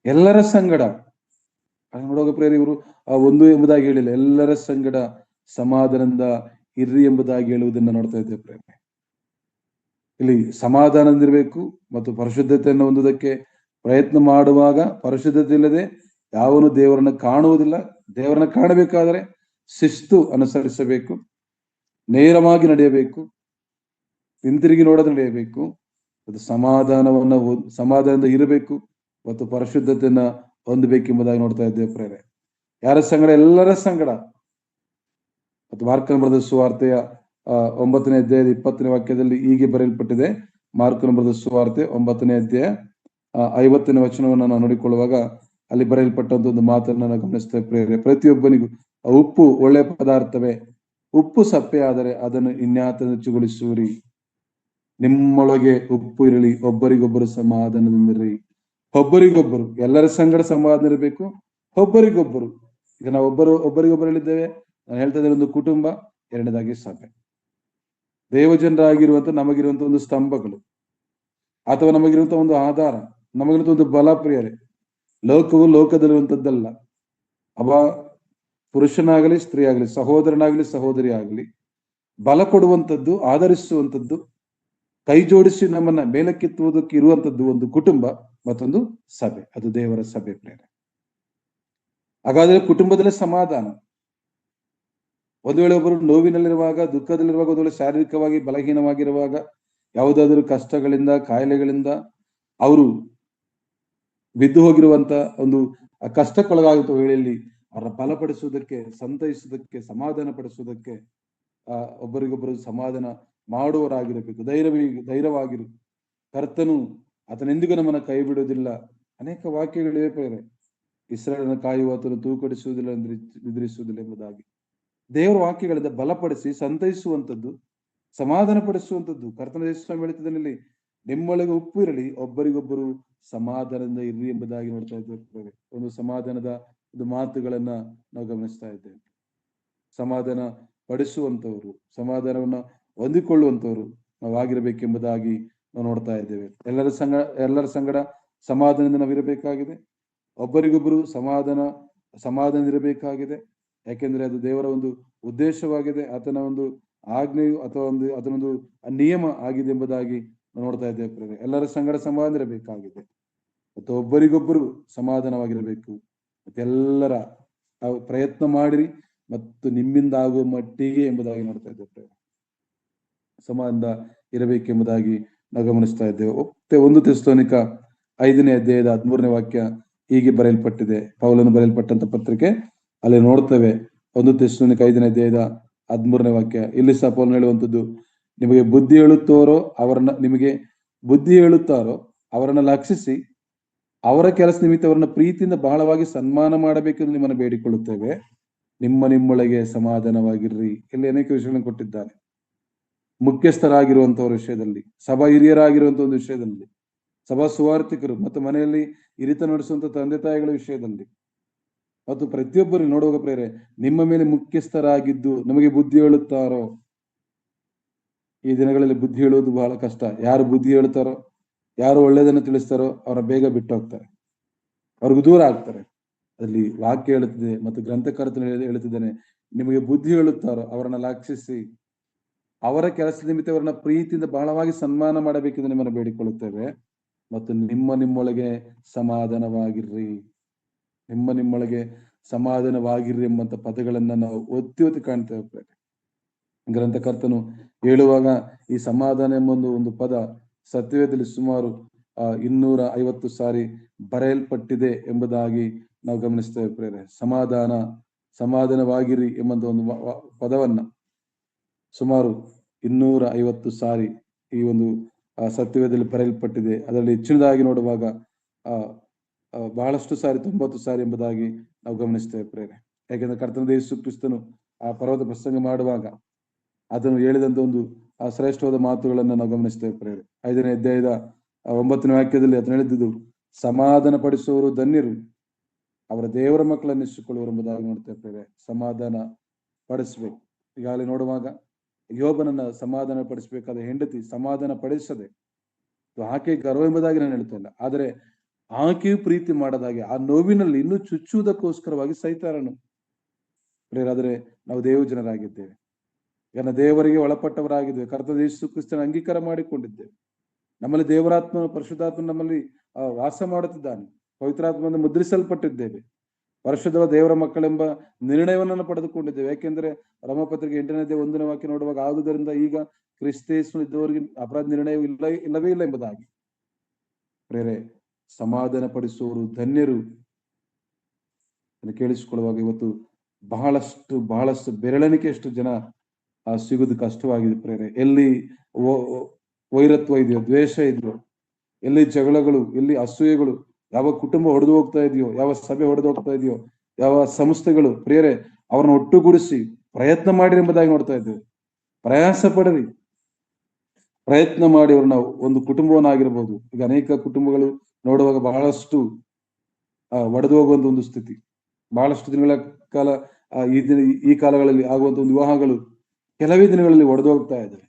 ಎಲ್ಲರ ಸಂಗಡ ನೋಡುವಾಗ ಪ್ರೇರಿ ಇವರು ಒಂದು ಎಂಬುದಾಗಿ ಹೇಳಿಲ್ಲ, ಎಲ್ಲರ ಸಂಗಡ ಸಮಾಧಾನದಿಂದ ಇರ್ರಿ ಎಂಬುದಾಗಿ ಹೇಳುವುದನ್ನ ನೋಡ್ತಾ ಇದ್ದೇವೆ ಪ್ರೇರಿ. ಇಲ್ಲಿ ಸಮಾಧಾನದಿಂದಿರ್ಬೇಕು ಮತ್ತು ಪರಿಶುದ್ಧತೆಯನ್ನು ಹೊಂದುವುದಕ್ಕೆ ಪ್ರಯತ್ನ ಮಾಡುವಾಗ, ಪರಿಶುದ್ಧತೆ ಇಲ್ಲದೆ ಯಾವನು ದೇವರನ್ನ ಕಾಣುವುದಿಲ್ಲ. ದೇವರನ್ನ ಕಾಣಬೇಕಾದರೆ ಶಿಸ್ತು ಅನುಸರಿಸಬೇಕು, ನೇರವಾಗಿ ನಡೆಯಬೇಕು, ಹಿಂತಿರುಗಿ ನೋಡದೆ ನಡೆಯಬೇಕು, ಅದು ಸಮಾಧಾನದಿಂದ ಇರಬೇಕು ಮತ್ತು ಪರಿಶುದ್ಧತೆಯನ್ನ ಹೊಂದಬೇಕೆಂಬುದಾಗಿ ನೋಡ್ತಾ ಇದ್ದೇವೆ ಪ್ರೇರೆ. ಯಾರ ಸಂಗಡ? ಎಲ್ಲರ ಸಂಗಡ. ಮತ್ತು ಮಾರ್ಕನ ಬರೆದ ಸುವಾರ್ತೆಯ 9ನೇ ಅಧ್ಯಾಯದ 20ನೇ ವಾಕ್ಯದಲ್ಲಿ ಹೀಗೆ ಬರೆಯಲ್ಪಟ್ಟಿದೆ. ಮಾರ್ಕನ ಬರೆದ ಸುವಾರ್ತೆ 9ನೇ ಅಧ್ಯಾಯ 50ನೇ ವಚನವನ್ನು ನಾವು ನೋಡಿಕೊಳ್ಳುವಾಗ ಅಲ್ಲಿ ಬರೆಯಲ್ಪಟ್ಟಂತ ಒಂದು ಮಾತನ್ನ ನಾವು ಗಮನಿಸ್ತೇವೆ ಪ್ರೇರೆ. ಪ್ರತಿಯೊಬ್ಬನಿಗೂ ಉಪ್ಪು ಒಳ್ಳೆಯ ಪದಾರ್ಥವೇ, ಉಪ್ಪು ಸಪ್ಪೆ ಆದರೆ ಅದನ್ನು ಇನ್ಯಾತ ರುಚಿಗೊಳಿಸುವಿರಿ. ನಿಮ್ಮೊಳಗೆ ಉಪ್ಪು ಇರಲಿ, ಒಬ್ಬರಿಗೊಬ್ಬರು ಸಮಾಧಾನದಿಂದಿರಿ. ಒಬ್ಬರಿಗೊಬ್ಬರು, ಎಲ್ಲರ ಸಂಗಡ ಸಮಾಧಾನ ಇರಬೇಕು, ಒಬ್ಬರಿಗೊಬ್ಬರು. ಈಗ ನಾವು ಒಬ್ಬರಿಗೊಬ್ಬರು ಹೇಳಿದ್ದೇವೆ. ನಾನು ಹೇಳ್ತಾ ಇದ್ದೇನೆ, ಒಂದು ಕುಟುಂಬ, ಎರಡನೇದಾಗಿ ಸಭೆ. ದೇವಜನರಾಗಿರುವಂತ ನಮಗಿರುವಂತ ಒಂದು ಸ್ತಂಭಗಳು, ಅಥವಾ ನಮಗಿರುವಂತ ಒಂದು ಆಧಾರ, ನಮಗಿರುವಂತ ಒಂದು ಬಲ ಪ್ರಿಯರೇ. ಲೋಕವು ಲೋಕದಲ್ಲಿರುವಂತದ್ದಲ್ಲ. ಪುರುಷನಾಗಲಿ ಸ್ತ್ರೀ ಆಗಲಿ, ಸಹೋದರನಾಗಲಿ ಸಹೋದರಿ ಆಗಲಿ, ಬಲ ಕೊಡುವಂಥದ್ದು, ಆಧರಿಸುವಂಥದ್ದು, ಕೈ ಜೋಡಿಸಿ ನಮ್ಮನ್ನ ಮೇಲಕ್ಕೆತ್ತುವುದಕ್ಕೆ ಇರುವಂತದ್ದು ಒಂದು ಕುಟುಂಬ, ಮತ್ತೊಂದು ಸಭೆ, ಅದು ದೇವರ ಸಭೆ ಪ್ರೇರೆ. ಹಾಗಾದ್ರೆ ಕುಟುಂಬದಲ್ಲೇ ಸಮಾಧಾನ. ಒಂದು ವೇಳೆ ಒಬ್ಬರು ನೋವಿನಲ್ಲಿರುವಾಗ, ದುಃಖದಲ್ಲಿರುವಾಗ, ಒಂದು ವೇಳೆ ಶಾರೀರಿಕವಾಗಿ ಬಲಹೀನವಾಗಿರುವಾಗ, ಯಾವುದಾದ್ರೂ ಕಷ್ಟಗಳಿಂದ, ಕಾಯಿಲೆಗಳಿಂದ ಅವರು ಬಿದ್ದು ಹೋಗಿರುವಂತ ಒಂದು ಕಷ್ಟಕ್ಕೊಳಗಾಗುವ ವೇಳೆಯಲ್ಲಿ ಅವರ ಬಲಪಡಿಸುವುದಕ್ಕೆ, ಸಂತೈಸುವುದಕ್ಕೆ, ಸಮಾಧಾನ ಪಡಿಸುವುದಕ್ಕೆ ಒಬ್ಬರಿಗೊಬ್ಬರು ಸಮಾಧಾನ ಮಾಡುವವರಾಗಿರಬೇಕು. ಧೈರ್ಯವಾಗಿರು, ಕರ್ತನು ಆತನೆಂದಿಗೂ ನಮ್ಮನ್ನ ಕೈ ಬಿಡುವುದಿಲ್ಲ. ಅನೇಕ ವಾಕ್ಯಗಳಿವೆ ಪ್ರೇರೆ. ಇಸ್ರಾಯೇಲನ್ನು ಕಾಯುವ ಆತನು ತೂಕಡಿಸುವುದಿಲ್ಲ, ನಿದ್ರಿಸುವುದಿಲ್ಲ ಎಂಬುದಾಗಿ ದೇವರ ವಾಕ್ಯಗಳಿಂದ ಬಲಪಡಿಸಿ ಸಂತೈಸುವಂಥದ್ದು, ಸಮಾಧಾನ ಪಡಿಸುವಂಥದ್ದು. ಕರ್ತನ ಯೇಸು ಹೇಳ್ತಿದ್ದಾನಲ್ಲಿ, ನಿಮ್ಮೊಳಗೆ ಉಪ್ಪು ಇರಲಿ, ಒಬ್ಬರಿಗೊಬ್ಬರು ಸಮಾಧಾನದಿಂದ ಇರ್ರಿ ಎಂಬುದಾಗಿ ನೋಡ್ತಾ ಇದ್ದೇವೆ. ಒಂದು ಸಮಾಧಾನದ ಒಂದು ಮಾತುಗಳನ್ನ ನಾವು ಗಮನಿಸ್ತಾ ಇದ್ದೇವೆ. ಸಮಾಧಾನ ಪಡಿಸುವಂತವರು, ಸಮಾಧಾನವನ್ನ ಹೊಂದಿಕೊಳ್ಳುವಂತವರು ನಾವಾಗಿರಬೇಕೆಂಬುದಾಗಿ ನಾವು ನೋಡ್ತಾ ಇದ್ದೇವೆ. ಎಲ್ಲರ ಸಂಗಡ ಸಮಾಧಾನದಿಂದ ನಾವಿರಬೇಕಾಗಿದೆ. ಒಬ್ಬರಿಗೊಬ್ಬರು ಸಮಾಧಾನ ಇರಬೇಕಾಗಿದೆ. ಯಾಕೆಂದ್ರೆ ಅದು ದೇವರ ಒಂದು ಉದ್ದೇಶವಾಗಿದೆ, ಆತನ ಒಂದು ಆಜ್ಞೆಯು ಅಥವಾ ಅದನ್ನೊಂದು ನಿಯಮ ಆಗಿದೆ ಎಂಬುದಾಗಿ ನಾವು ನೋಡ್ತಾ ಇದ್ದೇವೆ. ಎಲ್ಲರ ಸಂಗಡ ಸಮಾಧಾನ ಇರಬೇಕಾಗಿದೆ ಮತ್ತು ಒಬ್ಬರಿಗೊಬ್ಬರು ಸಮಾಧಾನವಾಗಿರಬೇಕು. ಮತ್ತೆಲ್ಲರ ಪ್ರಯತ್ನ ಮಾಡಿರಿ ಮತ್ತು ನಿಮ್ಮಿಂದ ಆಗುವ ಮಟ್ಟಿಗೆ ಎಂಬುದಾಗಿ ನೋಡ್ತಾ ಇದ್ದೇವೆ. ಸಮಾಧಾನ ಇರಬೇಕೆಂಬುದಾಗಿ ನಾವು ಗಮನಿಸ್ತಾ ಇದ್ದೇವೆ. ಮತ್ತೆ 1 ಥೆಸಲೋನಿಕ 5ನೇ ಅಧ್ಯಾಯದ 13ನೇ ವಾಕ್ಯ ಹೀಗೆ ಬರೆಯಲ್ಪಟ್ಟಿದೆ. ಪೌಲನು ಬರೆಯಲ್ಪಟ್ಟಂತ ಪತ್ರಿಕೆ ಅಲ್ಲಿ ನೋಡ್ತೇವೆ. 1 ಥೆಸಲೋನಿಕ 5ನೇ ಅಧ್ಯಾಯದ 13ನೇ ವಾಕ್ಯ. ಇಲ್ಲಿ ಸಹ ಪೌಲನು ಹೇಳುವಂಥದ್ದು, ನಿಮಗೆ ಬುದ್ಧಿ ಹೇಳುತ್ತಾರೋ ಅವರನ್ನ ಲಕ್ಷಿಸಿ ಅವರ ಕೆಲಸ ನಿಮಿತ್ತ ಅವರನ್ನ ಪ್ರೀತಿಯಿಂದ ಬಹಳವಾಗಿ ಸನ್ಮಾನ ಮಾಡಬೇಕೆಂದು ನಿಮ್ಮನ್ನು ಬೇಡಿಕೊಳ್ಳುತ್ತೇವೆ. ನಿಮ್ಮೊಳಗೆ ಸಮಾಧಾನವಾಗಿರ್ರಿ. ಇಲ್ಲಿ ಅನೇಕ ವಿಷಯಗಳನ್ನು ಕೊಟ್ಟಿದ್ದಾನೆ. ಮುಖ್ಯಸ್ಥರಾಗಿರುವಂತವರ ವಿಷಯದಲ್ಲಿ, ಸಭಾ ಹಿರಿಯರಾಗಿರುವಂತ ಒಂದು ವಿಷಯದಲ್ಲಿ, ಸಭಾ ಸುವಾರ್ಥಿಕರು ಮತ್ತು ಮನೆಯಲ್ಲಿ ಹಿರಿತ ನಡೆಸುವಂತ ತಂದೆ ತಾಯಿಗಳ ವಿಷಯದಲ್ಲಿ ಮತ್ತು ಪ್ರತಿಯೊಬ್ಬರು ನೋಡುವಾಗ ಪ್ರೇರೆ ನಿಮ್ಮ ಮೇಲೆ ಮುಖ್ಯಸ್ಥರಾಗಿದ್ದು ನಮಗೆ ಬುದ್ಧಿ ಹೇಳುತ್ತಾರೋ. ಈ ದಿನಗಳಲ್ಲಿ ಬುದ್ಧಿ ಹೇಳುವುದು ಬಹಳ ಕಷ್ಟ. ಯಾರು ಬುದ್ಧಿ ಹೇಳ್ತಾರೋ, ಯಾರು ಒಳ್ಳೆಯದನ್ನು ತಿಳಿಸ್ತಾರೋ ಅವರ ಬೇಗ ಬಿಟ್ಟು ಹೋಗ್ತಾರೆ, ಅವ್ರಿಗೂ ದೂರ ಆಗ್ತಾರೆ. ಅಲ್ಲಿ ವಾಕ್ಯ ಹೇಳುತ್ತಿದೆ ಮತ್ತು ಗ್ರಂಥಕರ್ತನು ಹೇಳುತ್ತಿದ್ದಾನೆ, ನಿಮಗೆ ಬುದ್ಧಿ ಹೇಳುತ್ತಾರೋ ಅವರನ್ನ ಲಕ್ಷಿಸಿ ಅವರ ಕೆಲಸ ನಿಮಿತ್ತ ಅವರನ್ನ ಪ್ರೀತಿಯಿಂದ ಬಹಳವಾಗಿ ಸನ್ಮಾನ ಮಾಡಬೇಕೆಂದು ನಿಮ್ಮನ್ನು ಬೇಡಿಕೊಳ್ಳುತ್ತೇವೆ. ಮತ್ತು ನಿಮ್ಮೊಳಗೆ ಸಮಾಧಾನವಾಗಿರ್ರಿ. ನಿಮ್ಮೊಳಗೆ ಸಮಾಧಾನವಾಗಿರ್ರಿ ಎಂಬಂತ ಪದಗಳನ್ನ ನಾವು ಒತ್ತಿ ಕಾಣ್ತೇವೆ. ಗ್ರಂಥಕರ್ತನು ಹೇಳುವಾಗ ಈ ಸಮಾಧಾನ ಎಂಬ ಒಂದು ಪದ ಸತ್ಯವೇದದಲ್ಲಿ ಸುಮಾರು 250 ಸಾರಿ ಬರೆಯಲ್ಪಟ್ಟಿದೆ ಎಂಬುದಾಗಿ ನಾವು ಗಮನಿಸ್ತೇವೆ ಪ್ರೇರೆ. ಸಮಾಧಾನವಾಗಿರಿ ಎಂಬಂತ ಒಂದು ಪದವನ್ನ ಸುಮಾರು 250 ಸಾರಿ ಈ ಒಂದು ಸತ್ಯವೇದದಲ್ಲಿ ಬರೆಯಲ್ಪಟ್ಟಿದೆ. ಅದರಲ್ಲಿ ಹೆಚ್ಚಿನದಾಗಿ ನೋಡುವಾಗ ಬಹಳಷ್ಟು ಸಾರಿ 90 ಸಾರಿ ಎಂಬುದಾಗಿ ನಾವು ಗಮನಿಸ್ತೇವೆ ಪ್ರೇರೆ. ಯಾಕೆಂದ್ರೆ ಕರ್ತನಾದ ಯೇಸು ಕ್ರಿಸ್ತನು ಆ ಪರ್ವತ ಪ್ರಸಂಗ ಮಾಡುವಾಗ ಅದನ್ನು ಹೇಳಿದಂತ ಒಂದು ಶ್ರೇಷ್ಠವಾದ ಮಾತುಗಳನ್ನ ನಾವು ಗಮನಿಸ್ತೇವೆ ಪ್ರೇರೆ. 5ನೇ ಅಧ್ಯಾಯದ 9ನೇ ವಾಕ್ಯದಲ್ಲಿ ಅದನ್ನು ಹೇಳಿದ್ದು, ಸಮಾಧಾನ ಪಡಿಸುವವರು ಧನ್ಯರು, ಅವರ ದೇವರ ಮಕ್ಕಳನ್ನು ಎನಿಸಿಕೊಳ್ಳುವರು ಎಂಬುದಾಗಿ ನೋಡ್ತೇವೆ ಪ್ರೇರೆ. ಸಮಾಧಾನ ಪಡಿಸ್ಬೇಕು. ಈಗಾಗಲೇ ನೋಡುವಾಗ ಯೋಬನನ್ನ ಸಮಾಧಾನ ಪಡಿಸಬೇಕಾದ ಹೆಂಡತಿ ಸಮಾಧಾನ ಪಡಿಸದೆ, ಆಕೆ ಗರ್ವ ಎಂಬುದಾಗಿ ನಾನು ಹೇಳ್ತಾ ಇಲ್ಲ, ಆದರೆ ಆಕೆಯು ಪ್ರೀತಿ ಮಾಡದಾಗೆ ಆ ನೋವಿನಲ್ಲಿ ಇನ್ನೂ ಚುಚ್ಚುವುದಕ್ಕೋಸ್ಕರವಾಗಿ ಸೈತಾರನು ಪ್ರೇರಾದರೆ ನಾವು ದೇವ ಜನರಾಗಿದ್ದೇವೆ. ಯಾಕಂದ್ರೆ ದೇವರಿಗೆ ಒಳಪಟ್ಟವರಾಗಿದ್ದೇವೆ. ಕರ್ತನಾದ ಯೇಸು ಕ್ರಿಸ್ತನ ಅಂಗೀಕಾರ ಮಾಡಿಕೊಂಡಿದ್ದೇವೆ. ನಮ್ಮಲ್ಲಿ ದೇವರಾತ್ಮ ಪರಿಶುದ್ಧಾತ್ಮ ನಮ್ಮಲ್ಲಿ ವಾಸ ಮಾಡುತ್ತಿದ್ದಾನೆ. ಪವಿತ್ರಾತ್ಮದಿಂದ ಮುದ್ರಿಸಲ್ಪಟ್ಟಿದ್ದೇವೆ. ಪರಿಶುದ್ಧ ದೇವರ ಮಕ್ಕಳೆಂಬ ನಿರ್ಣಯವನ್ನು ಪಡೆದುಕೊಂಡಿದ್ದೇವೆ. ಯಾಕೆಂದ್ರೆ ರೋಮಪತ್ರಿಕೆ 8ನೇ ಅಧ್ಯಾಯ 1ನೇ ವಾಕ್ಯ ನೋಡುವಾಗ, ಆದುದರಿಂದ ಈಗ ಕ್ರಿಸ್ತೇಸು ಇದ್ದವರಿಗೆ ಅಪರಾಧ ನಿರ್ಣಯ ಇಲ್ಲವೇ ಇಲ್ಲ ಎಂಬುದಾಗಿ ಪ್ರೇರೆ. ಸಮಾಧಾನ ಪಡಿಸುವವರು ಧನ್ಯರು ಕೇಳಿಸಿಕೊಳ್ಳುವಾಗ ಇವತ್ತು ಬಹಳಷ್ಟು ಬೆರಳೆಣಿಕೆಯಷ್ಟು ಜನ ಸಿಗುವುದು ಕಷ್ಟವಾಗಿದೆ ಪ್ರೇರೆ. ಎಲ್ಲಿ ವೈರತ್ವ ಇದೆಯೋ, ದ್ವೇಷ ಇದೆಯೋ, ಎಲ್ಲಿ ಜಗಳಗಳು, ಎಲ್ಲಿ ಅಸೂಯೆಗಳು, ಯಾವ ಕುಟುಂಬ ಹೊಡೆದು ಹೋಗ್ತಾ ಇದೆಯೋ, ಯಾವ ಸಭೆ ಹೊಡೆದು ಹೋಗ್ತಾ ಇದೆಯೋ, ಯಾವ ಸಂಸ್ಥೆಗಳು ಪ್ರೇರೆ ಅವ್ರನ್ನ ಒಟ್ಟುಗೂಡಿಸಿ ಪ್ರಯತ್ನ ಮಾಡಿರಿ ಎಂಬುದಾಗಿ ನೋಡ್ತಾ ಇದ್ದೇವೆ. ಪ್ರಯಾಸ ಪಡರಿ, ಪ್ರಯತ್ನ ಮಾಡಿ ಅವ್ರನ್ನ ಒಂದು ಕುಟುಂಬವನ್ನಾಗಿರ್ಬೋದು. ಈಗ ಅನೇಕ ಕುಟುಂಬಗಳು ನೋಡುವಾಗ ಬಹಳಷ್ಟು ಒಡೆದು ಹೋಗುವಂತ ಒಂದು ಸ್ಥಿತಿ. ಬಹಳಷ್ಟು ದಿನಗಳ ಕಾಲ ಈ ಕಾಲಗಳಲ್ಲಿ ಆಗುವಂತ ಒಂದು ವಿವಾಹಗಳು ಕೆಲವೇ ದಿನಗಳಲ್ಲಿ ಒಡೆದು ಹೋಗ್ತಾ ಇದ್ದಾರೆ.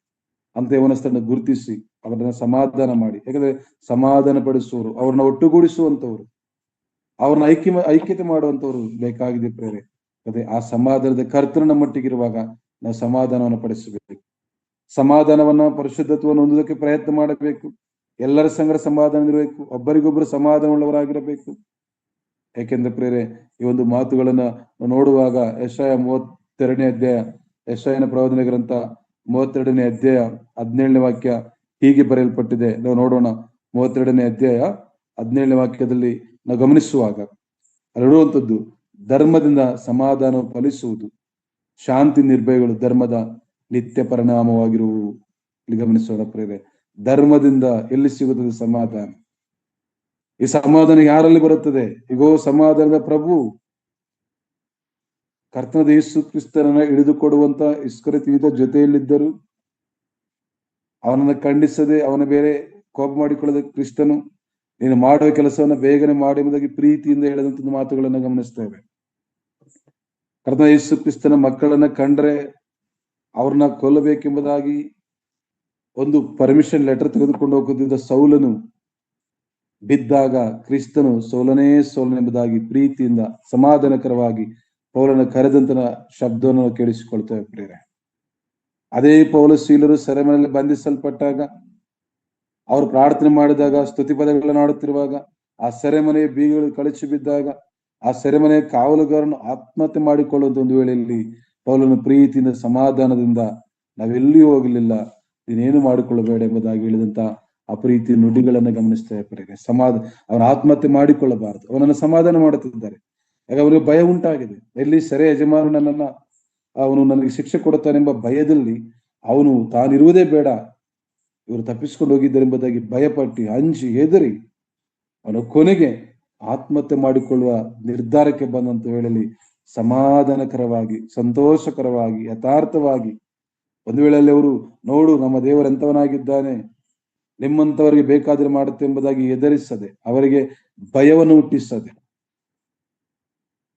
ಅಂತ ಯವನಸ್ಥರನ್ನ ಗುರುತಿಸಿ ಅವರನ್ನ ಸಮಾಧಾನ ಮಾಡಿ, ಯಾಕಂದ್ರೆ ಸಮಾಧಾನ ಪಡಿಸುವವರು, ಅವ್ರನ್ನ ಒಟ್ಟುಗೂಡಿಸುವಂತವ್ರು, ಅವ್ರನ್ನ ಐಕ್ಯತೆ ಮಾಡುವಂತವ್ರು ಬೇಕಾಗಿದೆ ಪ್ರೇರೆ. ಅದೇ ಆ ಸಮಾಧಾನದ ಕರ್ತನ ಮಟ್ಟಿಗಿರುವಾಗ ನಾವು ಸಮಾಧಾನವನ್ನು ಪಡಿಸಬೇಕು. ಸಮಾಧಾನವನ್ನ, ಪರಿಶುದ್ಧತ್ವವನ್ನು ಹೊಂದುವುದಕ್ಕೆ ಪ್ರಯತ್ನ ಮಾಡಬೇಕು. ಎಲ್ಲರ ಸಂಗಡ ಸಮಾಧಾನ ಇರಬೇಕು. ಒಬ್ಬರಿಗೊಬ್ಬರು ಸಮಾಧಾನವುಳ್ಳವರಾಗಿರಬೇಕು. ಯಾಕೆಂದ್ರೆ ಪ್ರೇರೆ ಈ ಒಂದು ಮಾತುಗಳನ್ನ ನೋಡುವಾಗ ಯೆಶಾಯ 32ನೇ ಅಧ್ಯಾಯ, ಯೆಶಾಯನ ಪ್ರವಾದನೆ ಗ್ರಂಥ 32ನೇ ಅಧ್ಯಾಯ 17ನೇ ವಾಕ್ಯ ಹೀಗೆ ಬರೆಯಲ್ಪಟ್ಟಿದೆ. ನಾವು ನೋಡೋಣ. 32ನೇ ಅಧ್ಯಾಯ 17ನೇ ವಾಕ್ಯದಲ್ಲಿ ನಾವು ಗಮನಿಸುವಾಗ ಹೇಳುವಂಥದ್ದು, ಧರ್ಮದಿಂದ ಸಮಾಧಾನ ಫಲಿಸುವುದು, ಶಾಂತಿ ನಿರ್ಭಯಗಳು ಧರ್ಮದ ನಿತ್ಯ ಪರಿಣಾಮವಾಗಿರುವು. ಇಲ್ಲಿ ಗಮನಿಸೋಣ ಪ್ರೇರೆ. ಧರ್ಮದಿಂದ ಎಲ್ಲಿ ಸಿಗುತ್ತದೆ ಸಮಾಧಾನ? ಈ ಸಮಾಧಾನ ಯಾರಲ್ಲಿ ಬರುತ್ತದೆ? ಈಗೋ ಸಮಾಧಾನದ ಪ್ರಭು ಕರ್ತನಾದ ಯೇಸು ಕ್ರಿಸ್ತನನ್ನ ಹಿಡಿದುಕೊಡುವಂತ ಇಸ್ಕರಿಯೋತ ಜೊತೆಯಲ್ಲಿದ್ದರು. ಅವನನ್ನ ಖಂಡಿಸದೆ, ಅವನ ಬೇರೆ ಕೋಪ ಮಾಡಿಕೊಳ್ಳದೆ ಕ್ರಿಸ್ತನು ನೀನು ಮಾಡುವ ಕೆಲಸವನ್ನ ಬೇಗನೆ ಮಾಡಿ ಎಂಬುದಾಗಿ ಪ್ರೀತಿಯಿಂದ ಹೇಳಿದಂತ ಮಾತುಗಳನ್ನು ಗಮನಿಸ್ತೇವೆ. ಕರ್ತನ ಯೇಸು ಕ್ರಿಸ್ತನ ಮಕ್ಕಳನ್ನ ಕಂಡ್ರೆ ಅವ್ರನ್ನ ಕೊಲ್ಲಬೇಕೆಂಬುದಾಗಿ ಒಂದು ಪರ್ಮಿಷನ್ ಲೆಟರ್ ತೆಗೆದುಕೊಂಡು ಹೋಗುತ್ತಿದ್ದ ಸೌಲನು ಬಿದ್ದಾಗ ಕ್ರಿಸ್ತನು ಸೋಲನೆಂಬುದಾಗಿ ಪ್ರೀತಿಯಿಂದ ಸಮಾಧಾನಕರವಾಗಿ ಪೌಲನ ಕರೆದಂತನ ಶಬ್ದವನ್ನು ಕೇಳಿಸಿಕೊಳ್ತೇವೆ ಪ್ರಿಯರೇ. ಅದೇ ಪೌಲ ಶೀಲರು ಸೆರೆಮನೆಯಲ್ಲಿ ಬಂಧಿಸಲ್ಪಟ್ಟಾಗ ಅವರು ಪ್ರಾರ್ಥನೆ ಮಾಡಿದಾಗ, ಸ್ತುತಿ ಪದಗಳನ್ನು ಆಡುತ್ತಿರುವಾಗ, ಆ ಸೆರೆಮನೆಯ ಬೀಗಗಳು ಕಳಚಿ ಬಿದ್ದಾಗ, ಆ ಸೆರೆಮನೆಯ ಕಾವಲುಗಾರನು ಆತ್ಮಹತ್ಯೆ ಮಾಡಿಕೊಳ್ಳುವಂತ ಒಂದು ವೇಳೆಯಲ್ಲಿ ಪೌಲನ ಪ್ರೀತಿಯಿಂದ ಸಮಾಧಾನದಿಂದ ನಾವೆಲ್ಲಿಯೂ ಹೋಗಲಿಲ್ಲ, ನೀನೇನು ಮಾಡಿಕೊಳ್ಳಬೇಡ ಎಂಬುದಾಗಿ ಹೇಳಿದಂತ ಆ ಪ್ರೀತಿ ನುಡಿಗಳನ್ನ ಗಮನಿಸ್ತೇವೆ ಪ್ರಿಯರೇ. ಅವನ ಆತ್ಮಹತ್ಯೆ ಮಾಡಿಕೊಳ್ಳಬಾರದು, ಅವನನ್ನು ಸಮಾಧಾನ ಮಾಡುತ್ತಿದ್ದಾರೆ. ಯಾಕೆ ಅವನಿಗೆ ಭಯ ಉಂಟಾಗಿದೆ. ಎಲ್ಲಿ ಸೆರೆ ಯಜಮಾನ ಅವನು ನನಗೆ ಶಿಕ್ಷೆ ಕೊಡುತ್ತಾನೆಂಬ ಭಯದಲ್ಲಿ ಅವನು ತಾನಿರುವುದೇ ಬೇಡ, ಇವರು ತಪ್ಪಿಸಿಕೊಂಡು ಹೋಗಿದ್ದಾರೆ ಎಂಬುದಾಗಿ ಭಯಪಟ್ಟು ಅಂಜಿ ಹೆದರಿ ಅವನು ಕೊನೆಗೆ ಆತ್ಮಹತ್ಯೆ ಮಾಡಿಕೊಳ್ಳುವ ನಿರ್ಧಾರಕ್ಕೆ ಬಂದಂತ ವೇಳೆಯಲ್ಲಿ ಸಮಾಧಾನಕರವಾಗಿ, ಸಂತೋಷಕರವಾಗಿ, ಯಥಾರ್ಥವಾಗಿ ಒಂದು ವೇಳೆಯಲ್ಲಿ ಅವರು ನೋಡು ನಮ್ಮ ದೇವರೆಂತವನಾಗಿದ್ದಾನೆ, ನಿಮ್ಮಂತವರಿಗೆ ಬೇಕಾದ್ರೆ ಮಾಡುತ್ತೆ ಎಂಬುದಾಗಿ ಎದುರಿಸದೆ, ಅವರಿಗೆ ಭಯವನ್ನು ಹುಟ್ಟಿಸದೆ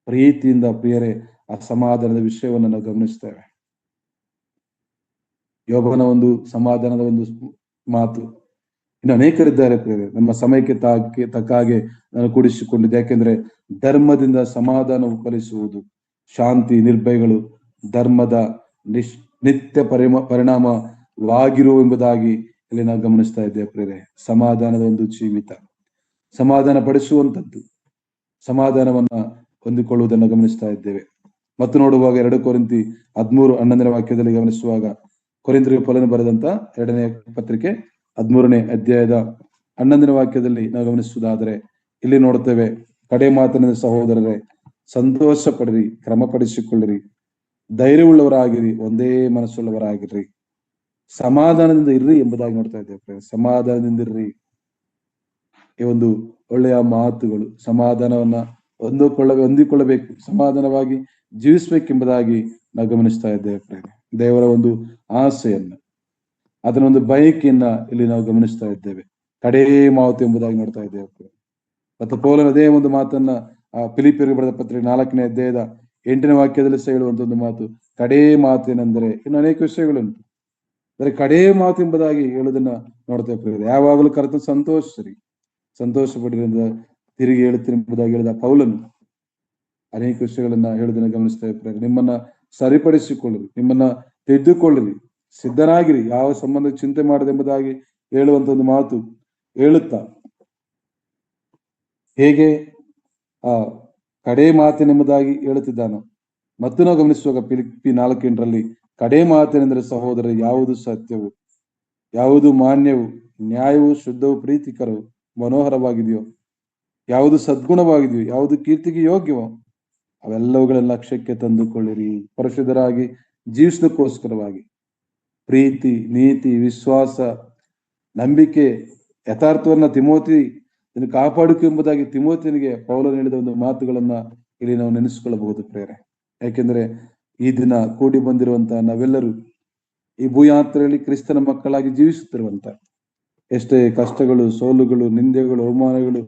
ಪ್ರೀತಿಯಿಂದ ಪ್ರಿಯರೇ ಆ ಸಮಾಧಾನದ ವಿಷಯವನ್ನು ನಾವು ಗಮನಿಸ್ತೇವೆ. ಯೋಬನ ಒಂದು ಸಮಾಧಾನದ ಒಂದು ಮಾತು, ಇನ್ನು ಅನೇಕರಿದ್ದಾರೆ ಪ್ರಿಯರೇ. ನಮ್ಮ ಸಮಯಕ್ಕೆ ತಕ್ಕ ಹಾಗೆ ನಾನು ಕೂಡಿಸಿಕೊಂಡಿದ್ದೆ. ಯಾಕೆಂದ್ರೆ ಧರ್ಮದಿಂದ ಸಮಾಧಾನ ಫಲಿಸುವುದು, ಶಾಂತಿ ನಿರ್ಭಯಗಳು ಧರ್ಮದ ನಿತ್ಯ ಪರಿಣಾಮವಾಗಿರುವ ಎಂಬುದಾಗಿ ಇಲ್ಲಿ ನಾವು ಗಮನಿಸ್ತಾ ಇದ್ದೇವೆ ಪ್ರಿಯರೇ. ಸಮಾಧಾನದ ಒಂದು ಜೀವಿತ, ಸಮಾಧಾನ ಪಡಿಸುವಂಥದ್ದು, ಸಮಾಧಾನವನ್ನ ಹೊಂದಿಕೊಳ್ಳುವುದನ್ನು ಗಮನಿಸ್ತಾ ಇದ್ದೇವೆ. ಮತ್ತು ನೋಡುವಾಗ 2 ಕೊರಿಂಥಿ 13:11 ವಾಕ್ಯದಲ್ಲಿ ಗಮನಿಸುವಾಗ, ಕೊರಿಂಥರಿಗೆ ಪೌಲನು ಬರೆದಂತ 2ನೇ ಪತ್ರಿಕೆ 13ನೇ ಅಧ್ಯಾಯದ 11ನೇ ವಾಕ್ಯದಲ್ಲಿ ನಾವು ಗಮನಿಸುವುದಾದರೆ ಇಲ್ಲಿ ನೋಡುತ್ತೇವೆ, ಕಡೆ ಮಾತಿನ ಸಹೋದರರೇ, ಸಂತೋಷ ಪಡಿರಿ, ಕ್ರಮಪಡಿಸಿಕೊಳ್ಳಿರಿ, ಧೈರ್ಯವುಳ್ಳವರಾಗಿರಿ, ಒಂದೇ ಮನಸ್ಸುಳ್ಳವರಾಗಿರ್ರಿ, ಸಮಾಧಾನದಿಂದ ಇರ್ರಿ ಎಂಬುದಾಗಿ ನೋಡ್ತಾ ಇದ್ದೇವೆ. ಸಮಾಧಾನದಿಂದ ಇರ್ರಿ, ಈ ಒಂದು ಒಳ್ಳೆಯ ಮಾತುಗಳು, ಸಮಾಧಾನವನ್ನ ಹೊಂದಿಕೊಳ್ಳಬೇಕು, ಸಮಾಧಾನವಾಗಿ ಜೀವಿಸ್ಬೇಕೆಂಬುದಾಗಿ ನಾವು ಗಮನಿಸ್ತಾ ಇದ್ದೇವೆ. ದೇವರ ಒಂದು ಆಸೆಯನ್ನ, ಅದನ್ನ ಒಂದು ಬಯಕೆಯನ್ನ ಇಲ್ಲಿ ನಾವು ಗಮನಿಸ್ತಾ ಇದ್ದೇವೆ. ಕಡೇ ಮಾತು ಎಂಬುದಾಗಿ ನೋಡ್ತಾ ಇದ್ದೇವೆ. ಮತ್ತು ಪೌಲನ ಅದೇ ಒಂದು ಮಾತನ್ನ ಫಿಲಿಪಿಯರಿಗೆ ಬರೆದ ಪತ್ರಿಕೆ 4ನೇ ಅಧ್ಯಾಯದ 8ನೇ ವಾಕ್ಯದಲ್ಲಿ ಸಹ ಹೇಳುವಂತ ಒಂದು ಮಾತು, ಕಡೇ ಮಾತು ಏನೆಂದರೆ, ಇನ್ನು ಅನೇಕ ವಿಷಯಗಳುಂಟು, ಅಂದ್ರೆ ಕಡೇ ಮಾತು ಎಂಬುದಾಗಿ ಹೇಳುವುದನ್ನ ನೋಡ್ತಾ ಇದ್ದೇವೆ. ಯಾವಾಗಲೂ ಕರೆತ ಸಂತೋಷ ಪಡಿರಿಂದ ತಿರುಗಿ ಹೇಳುತ್ತೀನಿ ಎಂಬುದಾಗಿ ಹೇಳಿದ ಪೌಲನು ಅನೇಕ ವಿಷಯಗಳನ್ನ ಹೇಳುವುದನ್ನ ಗಮನಿಸ್ತಾ ಇದ್ದಾರೆ. ನಿಮ್ಮನ್ನ ಸರಿಪಡಿಸಿಕೊಳ್ಳಿರಿ, ನಿಮ್ಮನ್ನ ತಿದ್ದುಕೊಳ್ಳಿರಿ, ಸಿದ್ಧನಾಗಿರಿ, ಯಾವ ಸಂಬಂಧ ಚಿಂತೆ ಮಾಡದೆಂಬುದಾಗಿ ಹೇಳುವಂತ ಒಂದು ಮಾತು ಹೇಳುತ್ತಾ, ಹೇಗೆ ಆ ಕಡೇ ಮಾತಿನೆಂಬುದಾಗಿ ಹೇಳುತ್ತಿದ್ದಾನೋ. ಮತ್ತು ನಾವು ಗಮನಿಸುವಾಗ ಫಿಲಿಪ್ಪಿ 4:8 ಕಡೇ ಮಾತಿನೆಂದರೆ ಸಹೋದರ, ಯಾವುದು ಸತ್ಯವು, ಯಾವುದು ಮಾನ್ಯವು, ನ್ಯಾಯವು, ಶುದ್ಧವು, ಪ್ರೀತಿಕರವು, ಮನೋಹರವಾಗಿದೆಯೋ, ಯಾವುದು ಸದ್ಗುಣವಾಗಿದೆಯೋ, ಯಾವುದು ಕೀರ್ತಿಗೆ ಯೋಗ್ಯವೋ, ಅವೆಲ್ಲವುಗಳ ಲಕ್ಷ್ಯಕ್ಕೆ ತಂದುಕೊಳ್ಳಿರಿ. ಪರಿಶುದ್ಧರಾಗಿ ಜೀವಿಸೋದಕ್ಕೋಸ್ಕರವಾಗಿ ಪ್ರೀತಿ, ನೀತಿ, ವಿಶ್ವಾಸ, ನಂಬಿಕೆ, ಯಥಾರ್ಥವನ್ನ ಕಾಪಾಡಿಕೆ ಎಂಬುದಾಗಿ ತಿಮೋತಿಯನಿಗೆ ಪೌಲನು ಹೇಳಿದ ಒಂದು ಮಾತುಗಳನ್ನ ಇಲ್ಲಿ ನಾವು ನೆನೆಸಿಕೊಳ್ಳಬಹುದು ಪ್ರೇರೆ. ಯಾಕೆಂದ್ರೆ ಈ ದಿನ ಕೂಡಿ ಬಂದಿರುವಂತಹ ನಾವೆಲ್ಲರೂ ಈ ಭೂಯಾತ್ರೆಯಲ್ಲಿ ಕ್ರಿಸ್ತನ ಮಕ್ಕಳಾಗಿ ಜೀವಿಸುತ್ತಿರುವಂತ, ಎಷ್ಟೇ ಕಷ್ಟಗಳು, ಸೋಲುಗಳು, ನಿಂದೆಗಳು, ಅವಮಾನಗಳು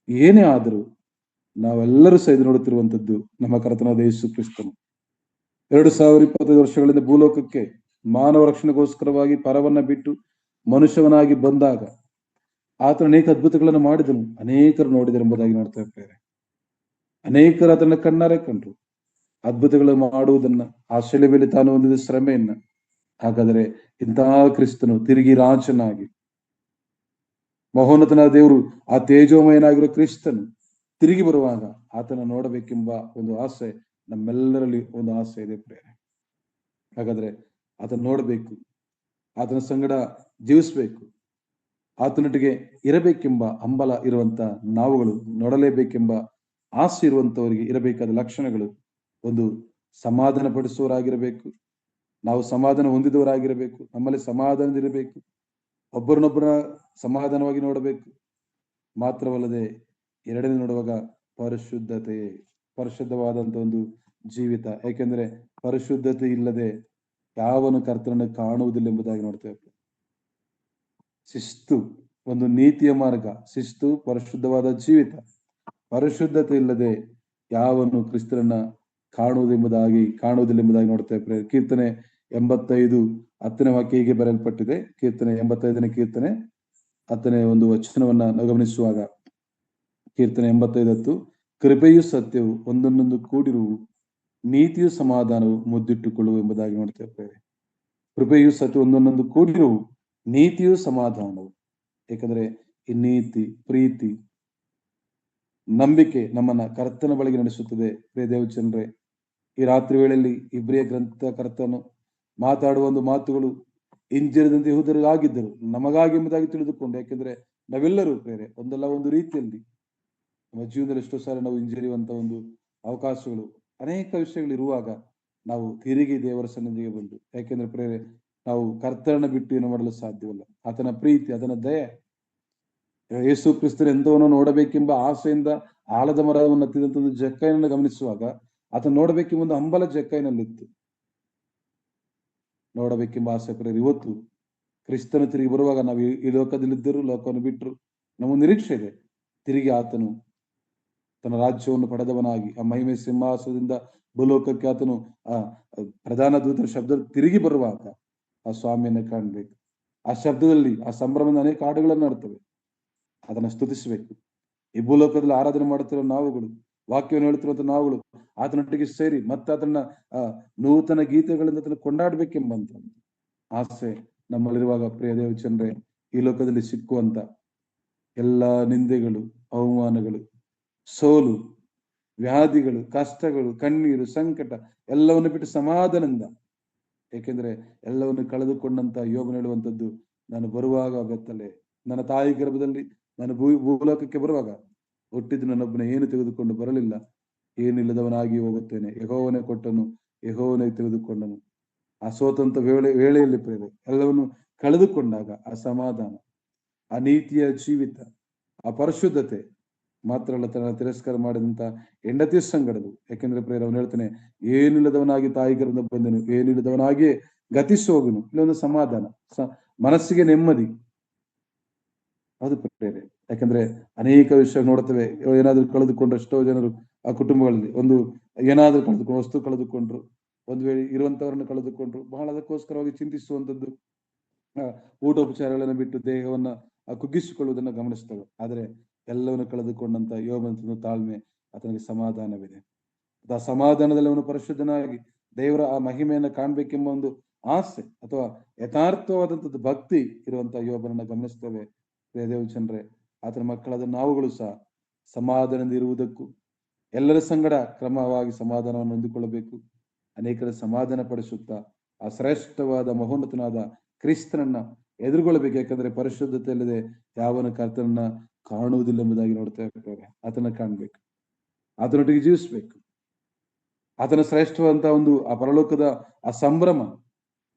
ಏನೇ ಆದರೂ ನಾವೆಲ್ಲರೂ ಸಹ ನೋಡುತ್ತಿರುವಂತದ್ದು ನಮ್ಮ ಕರ್ತನಾದ ಯೇಸು ಕ್ರಿಸ್ತನು 2025 ವರ್ಷಗಳಿಂದ ಭೂಲೋಕಕ್ಕೆ ಮಾನವ ರಕ್ಷಣೆಗೋಸ್ಕರವಾಗಿ ಪರವನ್ನ ಬಿಟ್ಟು ಮನುಷ್ಯವನಾಗಿ ಬಂದಾಗ ಆತನ ಅನೇಕ ಅದ್ಭುತಗಳನ್ನು ಮಾಡಿದನು, ಅನೇಕರು ನೋಡಿದರು ಎಂಬುದಾಗಿ ನೋಡ್ತಾ ಇರ್ತೇವೆ. ಅನೇಕರು ಅದನ್ನ ಕಣ್ಣಾರೆ ಕಂಡ್ರು, ಅದ್ಭುತಗಳನ್ನು ಮಾಡುವುದನ್ನ, ಆ ಶಿಲುಬೆಯಲ್ಲಿ ತಾನು ಹೊಂದಿದ ಶ್ರಮೆಯನ್ನ. ಹಾಗಾದರೆ ಇಂತಹ ಕ್ರಿಸ್ತನು ತಿರುಗಿ ರಾಜನಾಗಿ, ಮಹೋನ್ನತನ ದೇವರು ಆ ತೇಜೋಮಯನಾಗಿರೋ ಕ್ರಿಸ್ತನು ತಿರುಗಿ ಬರುವಾಗ ಆತನ ನೋಡಬೇಕೆಂಬ ಒಂದು ಆಸೆ ನಮ್ಮೆಲ್ಲರಲ್ಲಿ ಒಂದು ಆಸೆ ಇದೆ ಪ್ರೇರೆ. ಹಾಗಾದ್ರೆ ಆತನ ನೋಡ್ಬೇಕು, ಆತನ ಸಂಗಡ ಜೀವಿಸ್ಬೇಕು, ಆತನೊಟ್ಟಿಗೆ ಇರಬೇಕೆಂಬ ಹಂಬಲ ಇರುವಂತ ನಾವುಗಳು, ನೋಡಲೇಬೇಕೆಂಬ ಆಸೆ ಇರುವಂತವರಿಗೆ ಇರಬೇಕಾದ ಲಕ್ಷಣಗಳು, ಒಂದು ಸಮಾಧಾನ ಪಡಿಸುವವರಾಗಿರಬೇಕು, ನಾವು ಸಮಾಧಾನ ಹೊಂದಿದವರಾಗಿರಬೇಕು, ನಮ್ಮಲ್ಲಿ ಸಮಾಧಾನದಿರಬೇಕು, ಒಬ್ಬರನ್ನೊಬ್ಬರ ಸಮಾಧಾನವಾಗಿ ನೋಡಬೇಕು. ಮಾತ್ರವಲ್ಲದೆ ಎರಡನೇ ನೋಡುವಾಗ ಪರಿಶುದ್ಧವಾದಂತ ಒಂದು ಜೀವಿತ. ಯಾಕೆಂದ್ರೆ ಪರಿಶುದ್ಧತೆ ಇಲ್ಲದೆ ಯಾವನು ಕರ್ತನನ್ನು ಕಾಣುವುದಿಲ್ಲ ಎಂಬುದಾಗಿ ನೋಡ್ತೇವೆ. ಶಿಸ್ತು, ಒಂದು ನೀತಿಯ ಮಾರ್ಗ, ಶಿಸ್ತು, ಪರಿಶುದ್ಧವಾದ ಜೀವಿತ. ಪರಿಶುದ್ಧತೆ ಇಲ್ಲದೆ ಯಾವನು ಕ್ರಿಸ್ತನನ್ನ ಕಾಣುವುದಿಲ್ಲ ಎಂಬುದಾಗಿ ನೋಡ್ತೇವೆ ಪ್ರೇರೆ. ಕೀರ್ತನೆ 85 10ನೇ ವಾಕ್ಯ ಹೀಗೆ ಬರೆಯಲ್ಪಟ್ಟಿದೆ. ಕೀರ್ತನೆ 85ನೇ ಕೀರ್ತನೆ 10ನೇ ಒಂದು ವಚನವನ್ನ ನಾವು ಗಮನಿಸುವಾಗ, ಕೀರ್ತನೆ 85:10, ಕೃಪೆಯು ಸತ್ಯವು ಒಂದನ್ನೊಂದು ಕೂಡಿರುವು, ನೀತಿಯು ಸಮಾಧಾನವು ಮುದ್ದಿಟ್ಟುಕೊಳ್ಳುವು ಎಂಬುದಾಗಿ ನೋಡ್ತೇವೆ ಪ್ರೇರೆ. ಕೃಪೆಯು ಸತ್ಯ ಒಂದೊಂದೊಂದು ಕೂಡಿರುವು, ನೀತಿಯು ಸಮಾಧಾನವು. ಏಕೆಂದ್ರೆ ಈ ನೀತಿ, ಪ್ರೀತಿ, ನಂಬಿಕೆ ನಮ್ಮನ್ನ ಕರ್ತನ ಬಳಿಗೆ ನಡೆಸುತ್ತದೆ. ಪ್ರಿಯ ದೇವಚಂದ್ರೆ, ಈ ರಾತ್ರಿ ವೇಳೆಯಲ್ಲಿ ಇಬ್ರಿಯ ಗ್ರಂಥಕರ್ತನು ಮಾತಾಡುವ ಒಂದು ಮಾತುಗಳು ಹಿಂಜರಿದಂತೆ ಯೆಹೂದ್ಯರಿಗಾಗಿದ್ದರು, ನಮಗಾಗಿ ಎಂಬುದಾಗಿ ತಿಳಿದುಕೊಂಡು. ಯಾಕೆಂದ್ರೆ ನಾವೆಲ್ಲರೂ ಪ್ರೇರೆ ಒಂದಲ್ಲ ಒಂದು ರೀತಿಯಲ್ಲಿ ನಮ್ಮ ಜೀವನದಲ್ಲಿ ಎಷ್ಟೋ ಸಾರಿ ನಾವು ಹಿಂಜರಿಯುವಂತ ಒಂದು ಅವಕಾಶಗಳು, ಅನೇಕ ವಿಷಯಗಳು ಇರುವಾಗ ನಾವು ತಿರುಗಿ ದೇವರ ಸನ್ನಿಧಿಗೆ ಬಂದು, ಯಾಕೆಂದ್ರೆ ಪ್ರೇರೆ ನಾವು ಕರ್ತರನ್ನ ಬಿಟ್ಟು ಏನು ಮಾಡಲು ಸಾಧ್ಯವಲ್ಲ. ಆತನ ಪ್ರೀತಿ, ಆತನ ದಯೆ, ಯೇಸು ಕ್ರಿಸ್ತನ ಎಂತವನು ನೋಡಬೇಕೆಂಬ ಆಸೆಯಿಂದ ಆಲದ ಮರವನ್ನು ಹತ್ತಿದಂತ ಒಂದು ಜಕ್ಕೈನನ್ನು ಗಮನಿಸುವಾಗ, ಆತ ನೋಡಬೇಕೆಂಬ ಒಂದು ಹಂಬಲ ಜಕ್ಕೈನಲ್ಲಿತ್ತು. ನೋಡಬೇಕೆಂಬ ಆಸೆ ಪ್ರೇರೆ ಇವತ್ತು ಕ್ರಿಸ್ತನು ತಿರುಗಿ ಬರುವಾಗ ನಾವು ಈ ಲೋಕದಲ್ಲಿದ್ದರೂ, ಲೋಕವನ್ನು ಬಿಟ್ಟರು, ನಮ್ಮ ನಿರೀಕ್ಷೆ ಇದೆ. ತಿರುಗಿ ಆತನು ತನ್ನ ರಾಜ್ಯವನ್ನು ಪಡೆದವನಾಗಿ ಆ ಮಹಿಮೆ ಸಿಂಹಾಸನದಿಂದ ಭೂಲೋಕಕ್ಕೆ ಆತನು ಆ ಪ್ರಧಾನ ದೂತರ ಶಬ್ದ ತಿರುಗಿ ಬರುವಾಗ ಆ ಸ್ವಾಮಿಯನ್ನು ಕಾಣ್ಬೇಕು. ಆ ಶಬ್ದದಲ್ಲಿ, ಆ ಸಂಭ್ರಮದ ಅನೇಕ ಹಾಡುಗಳನ್ನು ಆಡ್ತವೆ. ಅದನ್ನ ಸ್ತುತಿಸಬೇಕು. ಈ ಭೂಲೋಕದಲ್ಲಿ ಆರಾಧನೆ ಮಾಡುತ್ತಿರುವ ನಾವುಗಳು, ವಾಕ್ಯವನ್ನು ಹೇಳುತ್ತಿರುವಂತ ನಾವುಗಳು ಆತನೊಟ್ಟಿಗೆ ಸೇರಿ ಮತ್ತೆ ಅದನ್ನ ನೂತನ ಗೀತೆಗಳಿಂದ ಅದನ್ನು ಕೊಂಡಾಡ್ಬೇಕೆಂಬಂತ ಆಸೆ ನಮ್ಮಲ್ಲಿರುವಾಗ, ಪ್ರಿಯ ದೇವಚಂದ್ರೆ, ಈ ಲೋಕದಲ್ಲಿ ಸಿಕ್ಕುವಂತ ಎಲ್ಲಾ ನಿಂದೆಗಳು, ಅವಮಾನಗಳು, ಸೋಲು, ವ್ಯಾಧಿಗಳು, ಕಷ್ಟಗಳು, ಕಣ್ಣೀರು, ಸಂಕಟ ಎಲ್ಲವನ್ನು ಬಿಟ್ಟು ಸಮಾಧಾನದಿಂದ, ಏಕೆಂದ್ರೆ ಎಲ್ಲವನ್ನು ಕಳೆದುಕೊಂಡಂತ ಯೋಬನು ಹೇಳುವಂಥದ್ದು, ನಾನು ಬರುವಾಗ ಬೆತ್ತಲೆ, ನನ್ನ ತಾಯಿ ಗರ್ಭದಲ್ಲಿ ನಾನು ಭೂಲೋಕಕ್ಕೆ ಬರುವಾಗ ಹುಟ್ಟಿದ್ದು ನನ್ನೊಬ್ಬನೇ, ಏನು ತೆಗೆದುಕೊಂಡು ಬರಲಿಲ್ಲ, ಏನಿಲ್ಲದವನಾಗಿ ಹೋಗುತ್ತೇನೆ, ಯೆಹೋವನೇ ಕೊಟ್ಟನು, ಯೆಹೋವನೇ ತೆಗೆದುಕೊಂಡನು. ಆ ಸ್ವತಂತ್ರ ವೇಳೆಯಲ್ಲಿ ಪ್ರೇರೆ ಎಲ್ಲವನ್ನು ಕಳೆದುಕೊಂಡಾಗ ಆ ಸಮಾಧಾನ, ಆ ನೀತಿಯ ಜೀವಿತ, ಆ ಪರಿಶುದ್ಧತೆ ಮಾತ್ರ ಅಲ್ಲ, ತನ್ನ ತಿರಸ್ಕಾರ ಮಾಡಿದಂತ ಹೆಂಡತಿ ಸಂಗಡಲು. ಯಾಕೆಂದ್ರೆ ಪ್ರೇರೆ ಅವನು ಹೇಳ್ತಾನೆ, ಏನಿಲ್ಲದವನಾಗಿ ತಾಯಿ ಗರ್ಭದಿಂದ ಬಂದನು, ಏನಿಲ್ಲದವನಾಗಿಯೇ ಗತಿಸಿ ಹೋಗನು. ಇಲ್ಲೊಂದು ಸಮಾಧಾನ, ಮನಸ್ಸಿಗೆ ನೆಮ್ಮದಿ. ಅದು ಪ್ರೇರೆ. ಯಾಕಂದ್ರೆ ಅನೇಕ ವಿಷಯ ನೋಡ್ತೇವೆ, ಏನಾದ್ರೂ ಕಳೆದುಕೊಂಡ್ರು ಎಷ್ಟೋ ಜನರು ಆ ಕುಟುಂಬಗಳಲ್ಲಿ ಒಂದು ಏನಾದ್ರೂ ಕಳೆದುಕೊಂಡು, ವಸ್ತು ಕಳೆದುಕೊಂಡ್ರು, ಒಂದು ವೇಳೆ ಇರುವಂತವರನ್ನು ಕಳೆದುಕೊಂಡ್ರು, ಬಹಳ ಅದಕ್ಕೋಸ್ಕರವಾಗಿ ಚಿಂತಿಸುವಂತದ್ದು, ಊಟೋಪಚಾರಗಳನ್ನು ಬಿಟ್ಟು ದೇಹವನ್ನ ಕುಗ್ಗಿಸಿಕೊಳ್ಳುವುದನ್ನು ಗಮನಿಸ್ತೇವೆ. ಆದ್ರೆ ಎಲ್ಲವನ್ನು ಕಳೆದುಕೊಂಡಂತ ಯೋಬನ ತಾಳ್ಮೆ, ಆತನಿಗೆ ಸಮಾಧಾನವಿದೆ. ಆ ಸಮಾಧಾನದಲ್ಲಿ ಅವನು ಪರಿಶುದ್ಧನಾಗಿ ದೇವರ ಆ ಮಹಿಮೆಯನ್ನ ಕಾಣ್ಬೇಕೆಂಬ ಒಂದು ಆಸೆ ಅಥವಾ ಯಥಾರ್ಥವಾದಂಥದ್ದು ಭಕ್ತಿ ಇರುವಂತ ಯೋಬನನ್ನ ಗಮನಿಸ್ತೇವೆ. ದೇವಚಂದ್ರೆ, ಆತನ ಮಕ್ಕಳಾದ ನಾವುಗಳು ಸಹ ಸಮಾಧಾನದಿಂದ ಇರುವುದಕ್ಕೂ, ಎಲ್ಲರ ಸಂಗಡ ಕ್ರಮವಾಗಿ ಸಮಾಧಾನವನ್ನು ಹೊಂದಿಕೊಳ್ಳಬೇಕು, ಅನೇಕರ ಸಮಾಧಾನ ಪಡಿಸುತ್ತಾ ಆ ಶ್ರೇಷ್ಠವಾದ ಮಹೋನ್ನತನಾದ ಕ್ರಿಸ್ತನನ್ನ ಎದುರುಗೊಳ್ಳಬೇಕು. ಯಾಕಂದ್ರೆ ಪರಿಶುದ್ಧತೆ ಇಲ್ಲದೆ ಯಾವನ ಕರ್ತನನ್ನ ಕಾಣುವುದಿಲ್ಲ ಎಂಬುದಾಗಿ ನೋಡ್ತೇವೆ. ಆತನ ಕಾಣ್ಬೇಕು, ಆತನೊಟ್ಟಿಗೆ ಜೀವಿಸ್ಬೇಕು, ಆತನ ಶ್ರೇಷ್ಠವಾದಂತಹ ಒಂದು ಆ ಪರಲೋಕದ ಆ ಸಂಭ್ರಮ,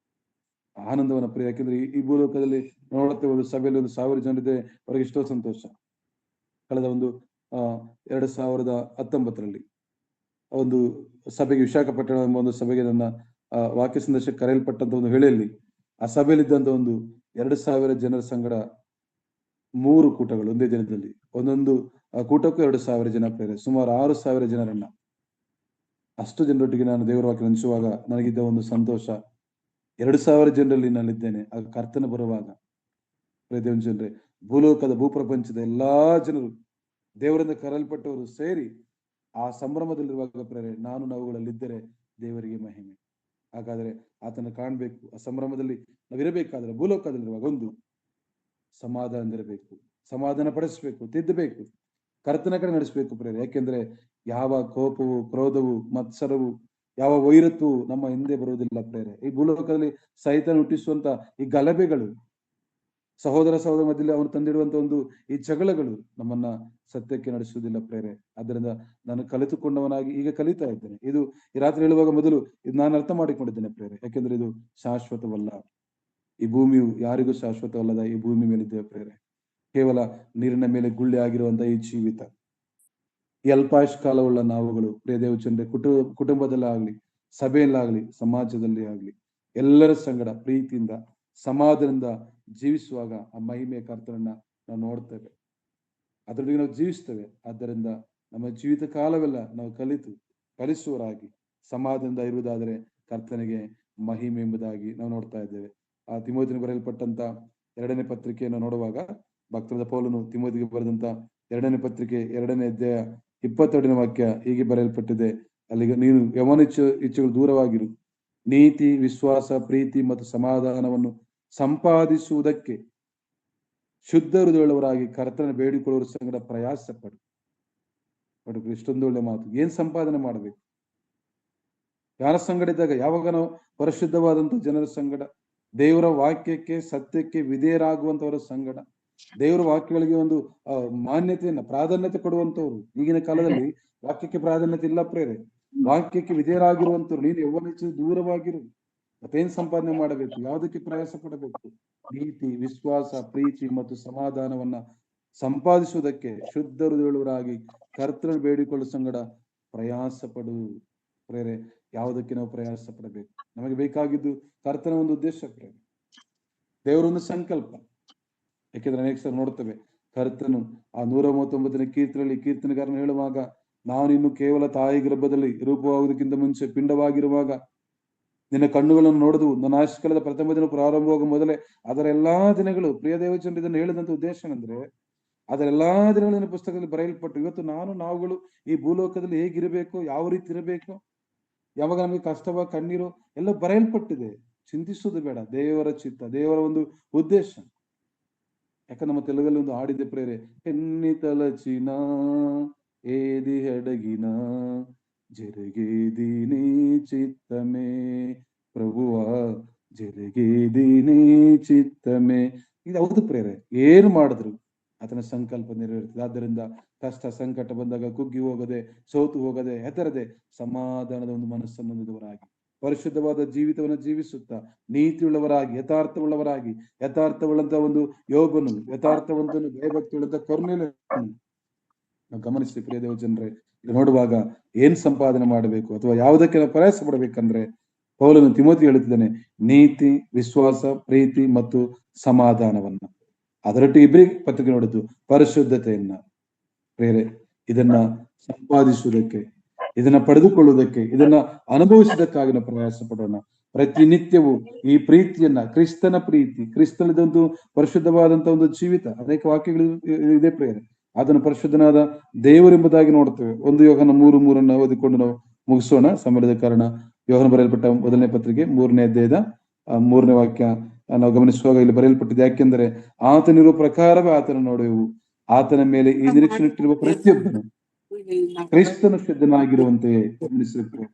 ಆನಂದವನ್ನ ಪ್ರಿಯ. ಯಾಕಂದ್ರೆ ಈ ಭೂಲೋಕದಲ್ಲಿ ನೋಡುತ್ತೆ, ಒಂದು ಸಭೆಯಲ್ಲಿ 1000 ಜನರಿದೆ, ಅವರಿಗೆ ಎಷ್ಟೋ ಸಂತೋಷ. ಕಳೆದ ಒಂದು 2019ರಲ್ಲಿ ಒಂದು ಸಭೆಗೆ, ವಿಶಾಖಪಟ್ಟಣ ಎಂಬ ಒಂದು ಸಭೆಗೆ ನನ್ನ ವಾಕ್ಯ ಸಂದೇಶಕ್ಕೆ ಕರೆಯಲ್ಪಟ್ಟಂತ ಒಂದು ವೇಳೆಯಲ್ಲಿ ಆ ಸಭೆಯಲ್ಲಿದ್ದಂತ ಒಂದು 2000 ಜನರ ಸಂಗಡ 3 ಕೂಟಗಳು ಒಂದೇ ದಿನದಲ್ಲಿ, ಒಂದೊಂದು ಕೂಟಕ್ಕೂ 2000 ಜನ ಪ್ರೇರೆ, ಸುಮಾರು 6000 ಜನರನ್ನ, ಅಷ್ಟು ಜನರೊಟ್ಟಿಗೆ ನಾನು ದೇವರ ವಾಕ್ಯ ಹಂಚುವಾಗ ನನಗಿದ್ದ ಒಂದು ಸಂತೋಷ, 2000 ಜನರಲ್ಲಿ ನಾನಿದ್ದೇನೆ. ಆಗ ಕರ್ತನ ಬರುವಾಗ ದೇವನ ಜನರೇ, ಭೂಲೋಕದ ಭೂಪ್ರಪಂಚದ ಎಲ್ಲಾ ಜನರು ದೇವರಿಂದ ಕರೆಯಲ್ಪಟ್ಟವರು ಸೇರಿ ಆ ಸಂಭ್ರಮದಲ್ಲಿರುವಾಗ ಪ್ರೇರೆ, ನಾವುಗಳಲ್ಲಿದ್ದರೆ ದೇವರಿಗೆ ಮಹಿಮೆ. ಹಾಗಾದ್ರೆ ಆತನ ಕಾಣ್ಬೇಕು, ಆ ಸಂಭ್ರಮದಲ್ಲಿ ನಾವಿರಬೇಕಾದ್ರೆ ಭೂಲೋಕದಲ್ಲಿರುವಾಗ ಒಂದು ಸಮಾಧಾನದಿರಬೇಕು, ಸಮಾಧಾನ ಪಡಿಸ್ಬೇಕು, ತಿದ್ದಬೇಕು, ಕರ್ತನ ಕಡೆ ನಡೆಸಬೇಕು ಪ್ರೇರೆ. ಯಾಕೆಂದ್ರೆ ಯಾವ ಕೋಪವು, ಕ್ರೋಧವು, ಮತ್ಸರವು, ಯಾವ ವೈರತ್ವವು ನಮ್ಮ ಹಿಂದೆ ಬರುವುದಿಲ್ಲ ಪ್ರೇರೆ. ಈ ಭೂಲೋಕದಲ್ಲಿ ಸೈತಾನ ಹುಟ್ಟಿಸುವಂತ ಈ ಗಲಭೆಗಳು, ಸಹೋದರ ಮಧ್ಯದಲ್ಲಿ ಅವನು ತಂದಿಡುವಂತ ಒಂದು ಈ ಜಗಳಗಳು ನಮ್ಮನ್ನ ಸತ್ಯಕ್ಕೆ ನಡೆಸುವುದಿಲ್ಲ ಪ್ರೇರೆ. ಆದ್ದರಿಂದ ನಾನು ಕಲಿತುಕೊಂಡವನಾಗಿ ಈಗ ಕಲಿತಾ ಇದ್ದೇನೆ. ಇದು ಈ ರಾತ್ರಿ ಹೇಳುವಾಗ ಮೊದಲು ಇದು ನಾನು ಅರ್ಥ ಮಾಡಿಕೊಂಡಿದ್ದೇನೆ ಪ್ರೇರೆ. ಯಾಕೆಂದ್ರೆ ಇದು ಶಾಶ್ವತವಲ್ಲ, ಈ ಭೂಮಿಯು ಯಾರಿಗೂ ಶಾಶ್ವತವಲ್ಲದ ಈ ಭೂಮಿ ಮೇಲಿದ್ದೇವೆ ಪ್ರೇರೆ. ಕೇವಲ ನೀರಿನ ಮೇಲೆ ಗುಳ್ಳೆ ಆಗಿರುವಂತಹ ಈ ಜೀವಿತ, ಈ ಅಲ್ಪಾಯುಷ್ ಕಾಲವುಳ್ಳ ನಾವುಗಳು ಪ್ರಿಯ ದೇವಚಂದ್ರೆ, ಕುಟುಂಬದಲ್ಲಾಗ್ಲಿ, ಸಭೆಯಲ್ಲಾಗ್ಲಿ, ಸಮಾಜದಲ್ಲಿ ಆಗ್ಲಿ, ಎಲ್ಲರ ಸಂಗಡ ಪ್ರೀತಿಯಿಂದ ಸಮಾಧಾನದಿಂದ ಜೀವಿಸುವಾಗ ಆ ಮಹಿಮೆಯ ಕರ್ತನನ್ನ ನಾವು ನೋಡ್ತೇವೆ, ಅದರೊಟ್ಟಿಗೆ ನಾವು ಜೀವಿಸ್ತೇವೆ. ಆದ್ದರಿಂದ ನಮ್ಮ ಜೀವಿತ ಕಾಲವೆಲ್ಲ ನಾವು ಕಲಿಸುವರಾಗಿ ಸಮಾಧಾನದಿಂದ ಇರುವುದಾದರೆ ಕರ್ತನಿಗೆ ಮಹಿಮೆ ಎಂಬುದಾಗಿ ನಾವು ನೋಡ್ತಾ ಇದ್ದೇವೆ. ಆ ತಿಮೋತಿಗೆ ಬರೆಯಲ್ಪಟ್ಟಂತ 2ನೇ ಪತ್ರಿಕೆಯನ್ನು ನೋಡುವಾಗ ಭಕ್ತರಾದ ಪೌಲನು ತಿಮೋತಿಗೆ ಬರೆದಂತ 2ನೇ ಪತ್ರಿಕೆ 2ನೇ ಅಧ್ಯಾಯ 22ನೇ ವಾಕ್ಯ ಹೀಗೆ ಬರೆಯಲ್ಪಟ್ಟಿದೆ. ಅಲ್ಲಿಗೆ ನೀನು ಯೌವನ ಇಚ್ಛೆಗಳು ದೂರವಾಗಿರು, ನೀತಿ, ವಿಶ್ವಾಸ, ಪ್ರೀತಿ ಮತ್ತು ಸಮಾಧಾನವನ್ನು ಸಂಪಾದಿಸುವುದಕ್ಕೆ ಶುದ್ಧ ಹೃದಯವುಳ್ಳವರಾಗಿ ಕರ್ತನ ಬೇಡಿಕೊಳ್ಳುವ ಸಂಗಡ ಪ್ರಯಾಸ ಪಡು. ಇಷ್ಟೊಂದು ಒಳ್ಳೆ ಮಾತು. ಏನ್ ಸಂಪಾದನೆ ಮಾಡಬೇಕು? ಯಾರ ಸಂಗಡ ಇದ್ದಾಗ? ಯಾವಾಗ ನಾವು ಪರಿಶುದ್ಧವಾದಂತ ಜನರ ಸಂಗಡ, ದೇವರ ವಾಕ್ಯಕ್ಕೆ ಸತ್ಯಕ್ಕೆ ವಿಧೇಯರಾಗುವಂತವರ ಸಂಗಡ, ದೇವರ ವಾಕ್ಯಗಳಿಗೆ ಒಂದು ಮಾನ್ಯತೆಯನ್ನ ಪ್ರಾಧಾನ್ಯತೆ ಕೊಡುವಂತವ್ರು. ಈಗಿನ ಕಾಲದಲ್ಲಿ ವಾಕ್ಯಕ್ಕೆ ಪ್ರಾಧಾನ್ಯತೆ ಇಲ್ಲ ಪ್ರೇರೆ. ವಾಕ್ಯಕ್ಕೆ ವಿಧೇಯರಾಗಿರುವಂತವ್ರು. ನೀನು ಯೌವನ ದೂರವಾಗಿರು. ಮತ್ತೇನ್ ಸಂಪಾದನೆ ಮಾಡಬೇಕು? ಯಾವುದಕ್ಕೆ ಪ್ರಯಾಸ ಪಡಬೇಕು? ನೀತಿ, ವಿಶ್ವಾಸ, ಪ್ರೀತಿ ಮತ್ತು ಸಮಾಧಾನವನ್ನ ಸಂಪಾದಿಸುವುದಕ್ಕೆ ಶುದ್ಧ ಹೃದಯವುಳ್ಳವರಾಗಿ ಕರ್ತನ ಬೇಡಿಕೊಳ್ಳುವ ಸಂಗಡ ಪ್ರಯಾಸ ಪಡು. ಪ್ರೇರೆ, ಯಾವುದಕ್ಕೆ ನಾವು ಪ್ರಯಾಸ ಪಡಬೇಕು? ನಮಗೆ ಬೇಕಾಗಿದ್ದು ಕರ್ತನ ಒಂದು ಉದ್ದೇಶ ಪ್ರೇರೆ, ದೇವರೊಂದು ಸಂಕಲ್ಪ. ಯಾಕೆಂದ್ರೆ ಅನೇಕ ಸಲ ನೋಡ್ತೇವೆ, ಕರ್ತನು ಆ 139ನೇ ಕೀರ್ತನೆಯಲ್ಲಿ ಕೀರ್ತನೆಗಾರನು ಹೇಳುವಾಗ, ನಾನು ಇನ್ನು ಕೇವಲ ತಾಯಿ ಗರ್ಭದಲ್ಲಿ ರೂಪವಾಗುವುದಕ್ಕಿಂತ ಮುಂಚೆ ಪಿಂಡವಾಗಿರುವಾಗ ನಿನ್ನ ಕಣ್ಣುಗಳನ್ನು ನೋಡುದು, ನನ್ನ ಆಯುಷ್ಕಾಲದ ಪ್ರಥಮ ದಿನ ಪ್ರಾರಂಭವಾಗುವ ಮೊದಲೇ ಅದರ ಎಲ್ಲಾ ದಿನಗಳು, ಪ್ರಿಯ ದೇವಚಂದ್ರ ಇದನ್ನು ಹೇಳಿದಂತ ಉದ್ದೇಶ ಏನಂದ್ರೆ, ಅದರ ಎಲ್ಲಾ ದಿನಗಳ ಪುಸ್ತಕದಲ್ಲಿ ಬರೆಯಲ್ಪಟ್ಟು ಇವತ್ತು ನಾವುಗಳು ಈ ಭೂಲೋಕದಲ್ಲಿ ಹೇಗಿರಬೇಕು, ಯಾವ ರೀತಿ ಇರಬೇಕು, ಯಾವಾಗ ನಮಗೆ ಕಷ್ಟವ ಕಣ್ಣೀರು ಎಲ್ಲ ಬರೆಯಲ್ಪಟ್ಟಿದೆ. ಚಿಂತಿಸುವುದು ಬೇಡ. ದೇವರ ಚಿತ್ತ, ದೇವರ ಒಂದು ಉದ್ದೇಶ. ಯಾಕಂದ್ರೆ ನಮ್ಮ ತೆಲುಗಲ್ಲಿ ಒಂದು ಹಾಡಿದೆ ಪ್ರೇರೆ, ಎನ್ನಿ ತಲಚಿನ ಏದಿ ಹಡಗಿನ ಜರುಗೇದಿನಿ ಚಿತ್ತಮೇ ಪ್ರಭುವ ಜರುಗೇದಿನಿ ಚಿತ್ತಮೇ. ಇದು ಹೌದು ಪ್ರೇರೆ. ಏನು ಮಾಡಿದ್ರು ಆತನ ಸಂಕಲ್ಪ ನೆರವೇರ್ತದೆ. ಆದ್ದರಿಂದ ಕಷ್ಟ ಸಂಕಟ ಬಂದಾಗ ಕುಗ್ಗಿ ಹೋಗದೆ, ಸೋತು ಹೋಗದೆ, ಹೆದರದೆ ಸಮಾಧಾನದ ಒಂದು ಮನಸ್ಸನ್ನು ಹೊಂದಿದವರಾಗಿ ಪರಿಶುದ್ಧವಾದ ಜೀವಿತವನ್ನು ಜೀವಿಸುತ್ತಾ ನೀತಿಯುಳ್ಳವರಾಗಿ ಯಥಾರ್ಥವುಳ್ಳವರಾಗಿ, ಯಥಾರ್ಥವುಳ್ಳಂತ ಒಂದು ಯೋಬನು, ಯಥಾರ್ಥವಂತನು, ಭಯಭಕ್ತಿಯುಳ್ಳಂತ ಕೊರ್ನೇಲನು ನಾವು ಗಮನಿಸಿ ಪ್ರಿಯ ದೇವ ಜನರೇ, ಇದು ನೋಡುವಾಗ ಏನ್ ಸಂಪಾದನೆ ಮಾಡಬೇಕು ಅಥವಾ ಯಾವುದಕ್ಕೆ ನಾವು ಪ್ರಯಾಸ ಪಡಬೇಕಂದ್ರೆ ಪೌಲನು ತಿಮೋತಿ ಹೇಳುತ್ತಿದ್ದಾನೆ, ನೀತಿ, ವಿಶ್ವಾಸ, ಪ್ರೀತಿ ಮತ್ತು ಸಮಾಧಾನವನ್ನ. ಅದರೊಟ್ಟು ಇಬ್ರಿ ಪತ್ರಿಕೆ ನೋಡಿದ್ದು ಪರಿಶುದ್ಧತೆಯನ್ನ. ಪ್ರೇರೆ, ಇದನ್ನ ಸಂಪಾದಿಸುವುದಕ್ಕೆ, ಇದನ್ನ ಪಡೆದುಕೊಳ್ಳುವುದಕ್ಕೆ, ಇದನ್ನ ಅನುಭವಿಸುವುದಕ್ಕಾಗಿ ನಾವು ಪ್ರಯಾಸ ಪಡೋಣ. ಪ್ರತಿನಿತ್ಯವೂ ಈ ಪ್ರೀತಿಯನ್ನ, ಕ್ರಿಸ್ತನ ಪ್ರೀತಿ, ಕ್ರಿಸ್ತನದೊಂದು ಪರಿಶುದ್ಧವಾದಂತ ಒಂದು ಜೀವಿತ, ಅನೇಕ ವಾಕ್ಯಗಳು ಇದೆ ಪ್ರೇರೆ. ಅದನ್ನು ಪರಿಶುದ್ಧನಾದ ದೇವರೆಂಬುದಾಗಿ ನೋಡ್ತೇವೆ. 1 ಯೋಹನ 3:3 ಓದಿಕೊಂಡು ನಾವು ಮುಗಿಸೋಣ ಸಮಯದ ಕಾರಣ. ಯೋಹನ ಬರೆಯಲ್ಪಟ್ಟ 1ನೇ ಪತ್ರಿಕೆ 3ನೇ ಅಧ್ಯಾಯದ 3ನೇ ವಾಕ್ಯ ನಾವು ಗಮನಿಸುವಾಗ ಇಲ್ಲಿ ಬರೆಯಲ್ಪಟ್ಟಿದೆ, ಯಾಕೆಂದರೆ ಆತನಿರುವ ಪ್ರಕಾರವೇ ಆತನ ನೋಡುವೆವು, ಆತನ ಮೇಲೆ ಈ ನಿರೀಕ್ಷೆ ಇಟ್ಟಿರುವ ಪ್ರತಿಯೊಬ್ಬನು ಕ್ರಿಸ್ತನು ಶುದ್ಧನಾಗಿರುವಂತೆಯೇ. ಗಮನಿಸಿದ್ರೆ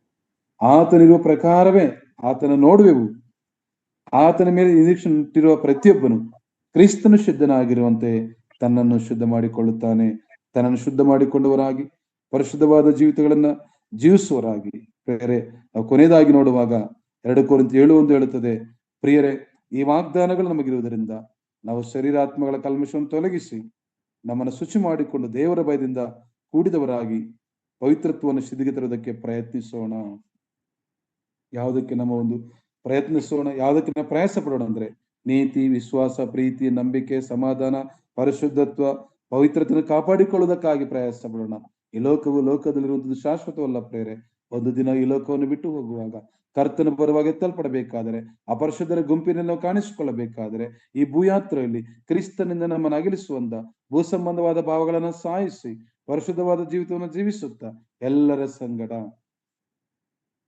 ಆತನಿರುವ ಪ್ರಕಾರವೇ ಆತನ ನೋಡುವೆವು, ಆತನ ಮೇಲೆ ನಿರೀಕ್ಷೆ ಇಟ್ಟಿರುವ ಪ್ರತಿಯೊಬ್ಬನು ಕ್ರಿಸ್ತನು ಶುದ್ಧನಾಗಿರುವಂತೆ ತನ್ನನ್ನು ಶುದ್ಧ ಮಾಡಿಕೊಳ್ಳುತ್ತಾನೆ. ತನ್ನನ್ನು ಶುದ್ಧ ಮಾಡಿಕೊಂಡವರಾಗಿ ಪರಿಶುದ್ಧವಾದ ಜೀವಿತಗಳನ್ನ ಜೀವಿಸುವವರಾಗಿ ಪ್ರಿಯರೇ, ನಾವು ಕೊನೆಯದಾಗಿ ನೋಡುವಾಗ 2 ಕೊರಿಂಥಿಯರು 7:1 ಹೇಳುತ್ತದೆ, ಪ್ರಿಯರೇ, ಈ ವಾಗ್ದಾನಗಳು ನಮಗಿರುವುದರಿಂದ ನಾವು ಶರೀರಾತ್ಮಗಳ ಕಲ್ಮಶವನ್ನು ತೊಲಗಿಸಿ ನಮ್ಮನ್ನು ಶುಚಿ ಮಾಡಿಕೊಂಡು ದೇವರ ಭಯದಿಂದ ಕೂಡಿದವರಾಗಿ ಪವಿತ್ರತ್ವವನ್ನು ಸಿದ್ಧಿಗೆ ತರುವುದಕ್ಕೆ ಪ್ರಯತ್ನಿಸೋಣ. ಯಾವುದಕ್ಕೆ ನಮ್ಮ ಒಂದು ಪ್ರಯತ್ನಿಸೋಣ, ಯಾವುದಕ್ಕೆ ನಾವು ಪ್ರಯಾಸ ಪಡೋಣ ಅಂದ್ರೆ ನೀತಿ, ವಿಶ್ವಾಸ, ಪ್ರೀತಿ, ನಂಬಿಕೆ, ಸಮಾಧಾನ, ಪರಿಶುದ್ಧತ್ವ, ಪವಿತ್ರತೆಯನ್ನು ಕಾಪಾಡಿಕೊಳ್ಳುವುದಕ್ಕಾಗಿ ಪ್ರಯಾಸ ಪಡೋಣ. ಈ ಲೋಕದಲ್ಲಿರುವಂಥದ್ದು ಶಾಶ್ವತವಲ್ಲ ಪ್ರೇರೆ. ಒಂದು ದಿನ ಈ ಲೋಕವನ್ನು ಬಿಟ್ಟು ಹೋಗುವಾಗ, ಕರ್ತನ ಬರುವಾಗ ಎತ್ತಲ್ಪಡಬೇಕಾದರೆ, ಅಪರಿಶುದ್ಧರ ಗುಂಪಿನಲ್ಲಿ ನಾವು ಕಾಣಿಸಿಕೊಳ್ಳಬೇಕಾದರೆ, ಈ ಭೂಯಾತ್ರೆಯಲ್ಲಿ ಕ್ರಿಸ್ತನಿಂದ ನಮ್ಮನ್ನು ಅಗಲಿಸುವಂತ ಭೂ ಸಂಬಂಧವಾದ ಭಾವಗಳನ್ನು ಸಾಯಿಸಿ ಪರಿಶುದ್ಧವಾದ ಜೀವಿತವನ್ನು ಜೀವಿಸುತ್ತಾ ಎಲ್ಲರ ಸಂಗಡ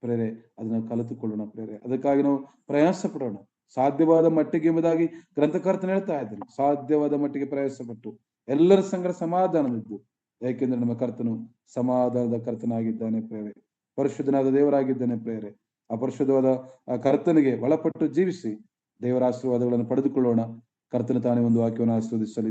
ಪ್ರೇರೆ ಅದನ್ನ ಕಲಿತುಕೊಳ್ಳೋಣ ಪ್ರೇರೆ. ಅದಕ್ಕಾಗಿ ನಾವು ಪ್ರಯಾಸ ಪಡೋಣ ಸಾಧ್ಯವಾದ ಮಟ್ಟಿಗೆ ಎಂಬುದಾಗಿ ಗ್ರಂಥಕರ್ತನ ಹೇಳ್ತಾ ಇದ್ದಾರೆ. ಸಾಧ್ಯವಾದ ಮಟ್ಟಿಗೆ ಪ್ರಯಾಸ ಪಟ್ಟು ಎಲ್ಲರ ಸಂಗಡ ಸಮಾಧಾನವಿದ್ದು, ಯಾಕೆಂದ್ರೆ ನಮ್ಮ ಕರ್ತನು ಸಮಾಧಾನದ ಕರ್ತನಾಗಿದ್ದಾನೆ ಪ್ರೇರೆ, ಪರಿಶುದ್ಧನಾದ ದೇವರಾಗಿದ್ದಾನೆ ಪ್ರೇರೆ. ಅಪರಿಶುದ್ಧವಾದ ಆ ಕರ್ತನಿಗೆ ಒಳಪಟ್ಟು ಜೀವಿಸಿ ದೇವರ ಆಶೀರ್ವಾದಗಳನ್ನು ಪಡೆದುಕೊಳ್ಳೋಣ. ಕರ್ತನ ತಾನೇ ಒಂದು ವಾಕ್ಯವನ್ನು ಆಶೀರ್ವದಿಸಲಿ.